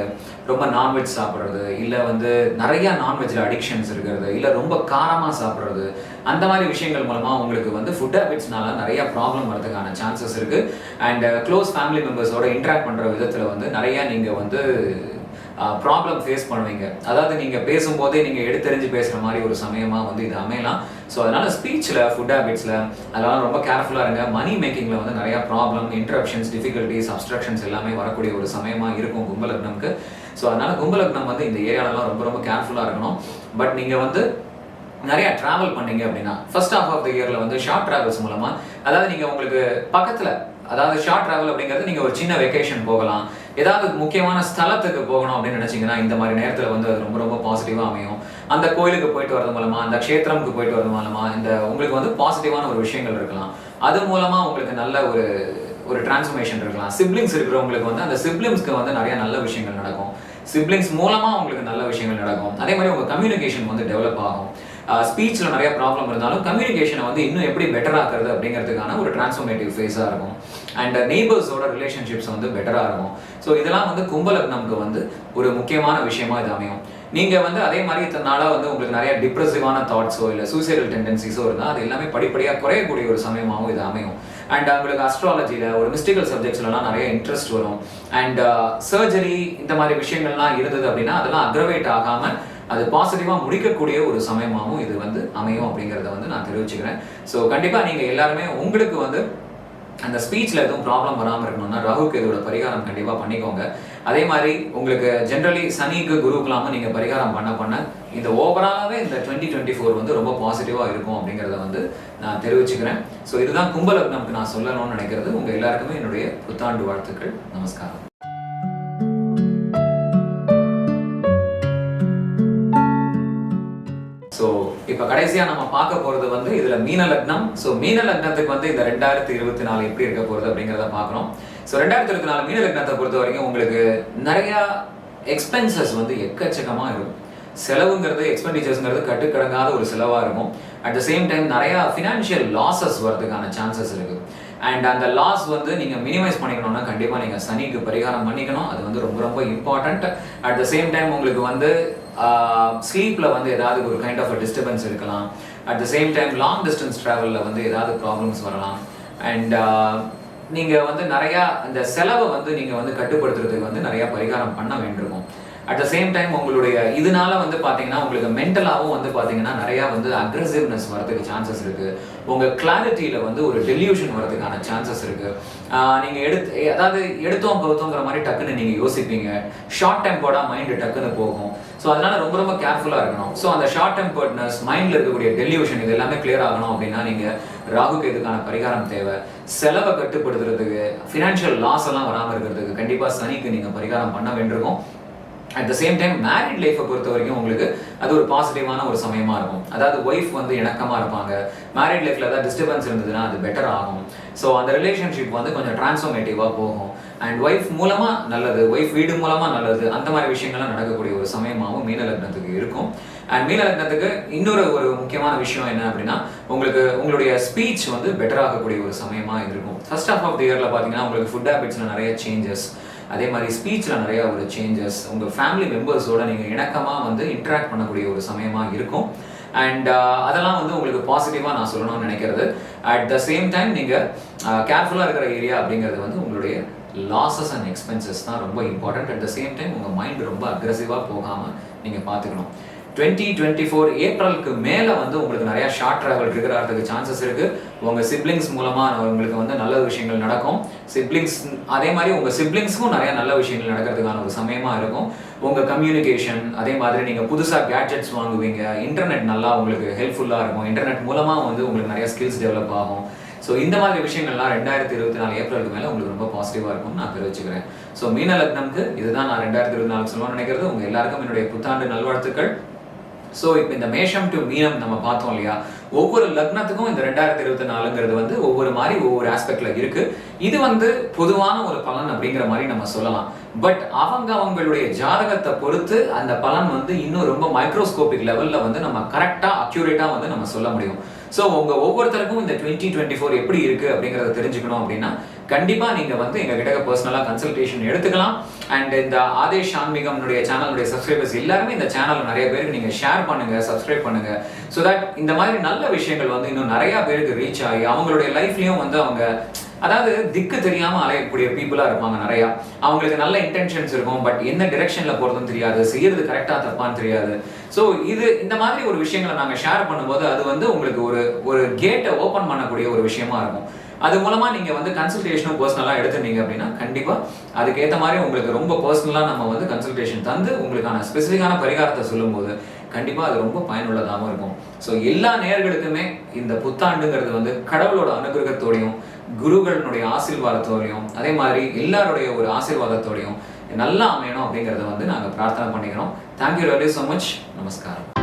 ரொம்ப நான்வெஜ் சாப்பிட்றது, இல்லை வந்து நிறையா நான்வெஜ்ஜில் அடிக்ஷன்ஸ் இருக்கிறது, இல்லை ரொம்ப காரமாக சாப்பிட்றது, அந்த மாதிரி விஷயங்கள் மூலமாக உங்களுக்கு வந்து ஃபுட் ஹேபிட்ஸ்னால நிறைய ப்ராப்ளம் வரதுக்கான சான்சஸ் இருக்குது. அண்ட் க்ளோஸ் ஃபேமிலி மெம்பர்ஸோட இன்ட்ராக்ட் பண்ணுற விதத்தில் வந்து நிறையா நீங்கள் வந்து ப்ராப்ளம் ஃபேஸ் பண்ணுவீங்க. அதாவது நீங்கள் பேசும்போதே நீங்கள் எடுத்தெறிஞ்சு பேசுகிற மாதிரி ஒரு சமயமாக வந்து இது அமையலாம். ஸோ அதனால் ஸ்பீச்சில், ஃபுட் ஹேபிட்ஸில் அதெல்லாம் ரொம்ப கேர்ஃபுல்லாக இருங்க. மணி மேக்கிங்கில் வந்து நிறையா ப்ராப்ளம், இன்டரப்ஷன்ஸ், டிஃபிகல்ட்டிஸ், அப்ஸ்ட்ரக்ஷன்ஸ் எல்லாமே வரக்கூடிய ஒரு சமயமாக இருக்கும் கும்பலக்னம்க்கு. ஸோ அதனால் கும்பலக்னம் வந்து இந்த ஏரியாலலாம் ரொம்ப ரொம்ப கேர்ஃபுல்லாக இருக்கணும். பட் நீங்கள் வந்து நிறையா ட்ராவல் பண்ணீங்க அப்படின்னா ஃபர்ஸ்ட் ஹாஃப் ஆஃப் த இயரில் வந்து ஷார்ட் ட்ராவல்ஸ் மூலமாக, அதாவது நீங்கள் உங்களுக்கு பக்கத்தில், அதாவது ஷார்ட் ட்ராவல் அப்படிங்கிறது நீங்கள் ஒரு சின்ன வெக்கேஷன் போகலாம், ஏதாவது முக்கியமான ஸ்தலத்துக்கு போகணும் அப்படின்னு நினைச்சீங்கன்னா இந்த மாதிரி நேரத்தில் வந்து அது ரொம்ப ரொம்ப பாசிட்டிவாக அமையும். அந்த கோயிலுக்கு போயிட்டு வரது மூலமா, அந்த க்ஷேத்திரமுக்கு போயிட்டு வரது மூலமா இந்த உங்களுக்கு வந்து பாசிட்டிவான ஒரு விஷயங்கள் இருக்கலாம். அது மூலமா உங்களுக்கு நல்ல ஒரு டிரான்ஸ்ஃபர்மேஷன் இருக்கலாம். சிப்ளிங்ஸ் இருக்கிறவங்களுக்கு வந்து அந்த சிப்ளிங்ஸ்க்கு வந்து நிறைய நல்ல விஷயங்கள் நடக்கும். சிப்ளிங்ஸ் மூலமா உங்களுக்கு நல்ல விஷயங்கள் நடக்கும். அதே மாதிரி உங்க கம்யூனிகேஷன் வந்து டெவலப் ஆகும். ஸ்பீச்சில் நிறைய ப்ராப்ளம் இருந்தாலும் கம்யூனிகேஷனை வந்து இன்னும் எப்படி பெட்டர் ஆக்குறது அப்படிங்கிறதுக்கான ஒரு டிரான்ஸ்ஃபர்மேட்டிவ் ஃபேஸாக இருக்கும். அண்ட் நெய்பர்ஸோட ரிலேஷன்ஷிப்ஸ் வந்து பெட்டராக இருக்கும். ஸோ இதெல்லாம் வந்து கும்ப லக்னம்க்கு வந்து ஒரு முக்கியமான விஷயமா இது அமையும். நீங்கள் வந்து அதே மாதிரி இத்தனை நாளாக வந்து உங்களுக்கு நிறைய டிப்ரெசிவான தாட்ஸோ இல்லை சூசைடல் டெண்டன்சிஸோ இருந்தால் அது எல்லாமே படிப்படியாக குறையக்கூடிய ஒரு சமயமாகவும் இது அமையும். அண்ட் அவங்களுக்கு அஸ்ட்ராலஜியில் ஒரு மிஸ்டிக்கல் சப்ஜெக்ட்ஸ்லாம் நிறைய இன்ட்ரெஸ்ட் வரும். அண்ட் சர்ஜரி இந்த மாதிரி விஷயங்கள்லாம் இருந்தது அப்படின்னா அதெல்லாம் அக்ரவேட் ஆகாமல் அது பாசிட்டிவாக முடிக்கக்கூடிய ஒரு சமயமாகவும் இது வந்து அமையும் அப்படிங்கிறத வந்து நான் தெரிவிச்சுக்கிறேன். ஸோ கண்டிப்பாக நீங்கள் எல்லாருமே உங்களுக்கு வந்து அந்த ஸ்பீச்சில் எதுவும் ப்ராப்ளம் வராமல் இருக்கணும்னா ராகுக்கு இதோட பரிகாரம் கண்டிப்பாக பண்ணிக்கோங்க. அதே மாதிரி உங்களுக்கு ஜென்ரலி சனிக்கு குருக்கெல்லாமல் நீங்கள் பரிகாரம் பண்ண இந்த ஓவராலாகவே இந்த 2024 வந்து ரொம்ப பாசிட்டிவாக இருக்கும் அப்படிங்கிறத வந்து நான் தெரிவிச்சுக்கிறேன். ஸோ இதுதான் கும்ப லக்னம்க்கு நான் சொல்லணும்னு நினைக்கிறது. உங்கள் எல்லாருக்குமே என்னுடைய புத்தாண்டு வாழ்த்துக்கள். நமஸ்காரம். ஸோ இப்போ கடைசியாக நம்ம பார்க்க போகிறது வந்து இதில் மீன லக்னம். ஸோ மீன லக்னத்துக்கு வந்து இந்த 2024 எப்படி இருக்க போகிறது அப்படிங்கிறத பார்க்குறோம். ஸோ 2024 மீன லக்னத்தை பொறுத்த வரைக்கும் உங்களுக்கு நிறையா எக்ஸ்பென்சஸ் வந்து எக்கச்சக்கமாக இருக்கும். செலவுங்கிறது எக்ஸ்பெண்டிச்சர்ஸ்ங்கிறது கட்டுக்கடங்காத ஒரு செலவாக இருக்கும். அட் த சேம் டைம் நிறையா ஃபினான்ஷியல் லாஸஸ் வரதுக்கான சான்சஸ் இருக்குது. அண்ட் அந்த லாஸ் வந்து நீங்கள் மினிமைஸ் பண்ணிக்கணும்னா கண்டிப்பாக நீங்கள் சனிக்கு பரிகாரம் பண்ணிக்கணும். அது வந்து ரொம்ப ரொம்ப important. At the same time உங்களுக்கு வந்து ஸ்லீப்பில் வந்து ஏதாவது ஒரு கைண்ட் ஆஃப் டிஸ்டர்பன்ஸ் இருக்கலாம். At the same time long distance ட்ராவலில் வந்து ஏதாவது ப்ராப்ளம்ஸ் வரலாம். அண்ட் நீங்கள் வந்து நிறையா அந்த செலவை வந்து நீங்கள் வந்து கட்டுப்படுத்துறதுக்கு வந்து நிறையா பரிகாரம் பண்ண வேண்டியிருக்கும். அட் த சேம் டைம் உங்களுடைய இதனால வந்து பார்த்தீங்கன்னா உங்களுக்கு மென்டலாகவும் வந்து பார்த்தீங்கன்னா நிறையா வந்து அக்ரெசிவ்னஸ் வரதுக்கு சான்சஸ் இருக்குது. உங்கள் கிளாரிட்டியில் வந்து ஒரு டெல்யூஷன் வரதுக்கான சான்சஸ் இருக்குது. நீங்கள் அதாவது எடுத்தோம் கவுத்தோங்கிற மாதிரி டக்குன்னு நீங்கள் யோசிப்பீங்க. ஷார்ட் டெம்பர்டாக மைண்டு டக்குன்னு போகும். ஸோ அதனால ரொம்ப ரொம்ப கேர்ஃபுல்லாக இருக்கணும். ஸோ அந்த ஷார்ட் டெம்பர்ட்னஸ், மைண்டில் இருக்கக்கூடிய டெல்யூஷன் இது எல்லாமே கிளியர் ஆகணும் அப்படின்னா நீங்கள் ராகுக்கு இதுக்கான பரிகாரம் தேவை. செலவை கட்டுப்படுத்துறதுக்கு, ஃபினான்ஷியல் லாஸ் எல்லாம் வராமல் இருக்கிறதுக்கு கண்டிப்பாக சனிக்கு நீங்கள் பரிகாரம் பண்ண வேண்டியிருக்கும். At the same time married லைஃப்பை பொறுத்த வரைக்கும் உங்களுக்கு அது ஒரு பாசிட்டிவான ஒரு சமயமாக இருக்கும். அதாவது ஒய்ஃப் வந்து இணக்கமாக இருப்பாங்க. மேரிட் லைஃப்பில் ஏதாவது டிஸ்டர்பன்ஸ் இருந்ததுன்னா அது பெட்டர் ஆகும். ஸோ அந்த ரிலேஷன்ஷிப் வந்து கொஞ்சம் டிரான்ஸ்ஃபர்மேட்டிவாக போகும். அண்ட் ஒய்ஃப் மூலமாக நல்லது, ஒய்ஃப் வீடு மூலமாக நல்லது, அந்த மாதிரி விஷயங்கள்லாம் நடக்கக்கூடிய ஒரு சமயமாகவும் மீன லக்னத்துக்கு இருக்கும். அண்ட் மீன லக்னத்துக்கு இன்னொரு ஒரு முக்கியமான விஷயம் என்ன அப்படின்னா உங்களுக்கு உங்களுடைய ஸ்பீச் வந்து பெட்டர் ஆகக்கூடிய ஒரு சமயமாக இருக்கும். ஃபர்ஸ்ட் ஆஃப் தி இயரில் பார்த்தீங்கன்னா உங்களுக்கு ஃபுட் ஹேபிட்ஸில் நிறைய சேஞ்சஸ், அதே மாதிரி ஸ்பீச்சில் நிறையா ஒரு சேஞ்சஸ், உங்கள் ஃபேமிலி மெம்பர்ஸோட நீங்கள் இணக்கமாக வந்து இன்ட்ராக்ட் பண்ணக்கூடிய ஒரு சமயமாக இருக்கும். அண்ட் அதெல்லாம் வந்து உங்களுக்கு பாசிட்டிவாக நான் சொல்லணும்னு நினைக்கிறது. அட் த சேம் டைம் நீங்கள் கேர்ஃபுல்லாக இருக்கிற ஏரியா அப்படிங்கிறது வந்து உங்களுடைய லாஸஸ் அண்ட் எக்ஸ்பென்சஸ் தான் ரொம்ப important. At the same time உங்கள் மைண்ட் ரொம்ப அக்ரெசிவாக போகாமல் நீங்கள் பார்த்துக்கணும். 2024 ஏப்ரலுக்கு மேலே வந்து உங்களுக்கு நிறையா ஷார்ட் ட்ராவல் ட்ரிகர் ஆகிறதுக்கு சான்சஸ் இருக்குது. உங்கள் சிப்ளிங்ஸ் மூலமாக உங்களுக்கு வந்து நல்ல விஷயங்கள் நடக்கும். சிப்ளிங்ஸ் அதே மாதிரி உங்கள் சிப்ளிங்ஸுக்கும் நிறையா நல்ல விஷயங்கள் நடக்கிறதுக்கான ஒரு சமயமாக இருக்கும். உங்கள் கம்யூனிகேஷன், அதே மாதிரி நீங்கள் புதுசாக கேட்ஜெட்ஸ் வாங்குவீங்க. இன்டர்நெட் நல்லா உங்களுக்கு ஹெல்ப்ஃபுல்லாக இருக்கும். இன்டர்நெட் மூலமாக வந்து உங்களுக்கு நிறைய ஸ்கில்ஸ் டெவலப் ஆகும். ஸோ இந்த மாதிரி விஷயங்கள்லாம் 2024 ஏப்ரலுக்கு மேலே உங்களுக்கு ரொம்ப பாசிட்டிவாக இருக்கும்னு நான் தெரிவிச்சுக்கிறேன். ஸோ மீன லக்னம்க்கு இதுதான் நான் 2024 சொல்லணும்னு நினைக்கிறது. உங்கள் எல்லாருக்கும் என்னுடைய புத்தாண்டு நல்வாழ்த்துக்கள். ஸோ இப்போ இந்த மேஷம் டு மீனம் நம்ம பார்த்தோம் இல்லையா, ஒவ்வொரு லக்னத்துக்கும் இந்த 2024ங்கிறது வந்து ஒவ்வொரு மாதிரி ஒவ்வொரு ஆஸ்பெக்ட்ல இருக்கு. இது வந்து பொதுவான ஒரு பலன் அப்படிங்கிற மாதிரி நம்ம சொல்லலாம். பட் அவங்களுடைய ஜாதகத்தை பொறுத்து அந்த பலன் வந்து இன்னும் ரொம்ப மைக்ரோஸ்கோபிக் லெவல்ல வந்து நம்ம கரெக்டா அக்யூரேட்டா வந்து நம்ம சொல்ல முடியும். ஸோ உங்க ஒவ்வொருத்தருக்கும் இந்த 2024 எப்படி இருக்கு அப்படிங்கறத தெரிஞ்சுக்கணும் அப்படின்னா கண்டிப்பா நீங்க வந்து எங்க கிட்ட பர்சனலா கன்சல்டேஷன் எடுத்துக்கலாம். அண்ட் இந்த ஆதேஷ் ஆன்மீகம்னுடைய சேனலுடைய சப்ஸ்கிரைபர்ஸ் எல்லாருமே இந்த சேனல் நிறைய பேருக்கு நீங்க ஷேர் பண்ணுங்க, சப்ஸ்கிரைப் பண்ணுங்க. ஸோ தட் இந்த மாதிரி நல்ல விஷயங்கள் வந்து இன்னும் நிறைய பேருக்கு ரீச் ஆகி அவங்களுடைய லைஃப்லயும் வந்து அவங்க அதாவது திக்கு தெரியாம அலையக்கூடிய பீப்புளா இருப்பாங்க நிறையா. அவங்களுக்கு நல்ல இன்டென்ஷன்ஸ் இருக்கும், பட் என்ன டிரெக்ஷன்ல போறதும் தெரியாது, செய்யறது கரெக்டா தப்பான்னு தெரியாது. ஸோ இந்த மாதிரி ஒரு விஷயங்களை நாங்கள் ஷேர் பண்ணும்போது அது வந்து உங்களுக்கு ஒரு கேட்டை ஓப்பன் பண்ணக்கூடிய ஒரு விஷயமா இருக்கும். அது மூலமா நீங்க வந்து கன்சல்டேஷனும் பர்சனலா எடுத்துட்டீங்க அப்படின்னா கண்டிப்பா அதுக்கேற்ற மாதிரி உங்களுக்கு ரொம்ப பர்சனலா நம்ம வந்து கன்சல்டேஷன் தந்து உங்களுக்கான ஸ்பெசிஃபிக்கான பரிகாரத்தை சொல்லும்போது கண்டிப்பா அது ரொம்ப பயனுள்ளதாகவும் இருக்கும். ஸோ எல்லா நேயர்களுக்குமே இந்த புத்தாண்டுங்கிறது வந்து கடவுளோட அனுகிரகத்தோடையும் குருகளுடைய ஆசீர்வாதத்தோடையும் அதே மாதிரி எல்லாருடைய ஒரு ஆசீர்வாதத்தோடையும் நல்லா அமையணும் அப்படிங்கிறத வந்து நாங்கள் பிரார்த்தனை பண்ணிக்கிறோம். Thank you very so much. நமஸ்காரம்.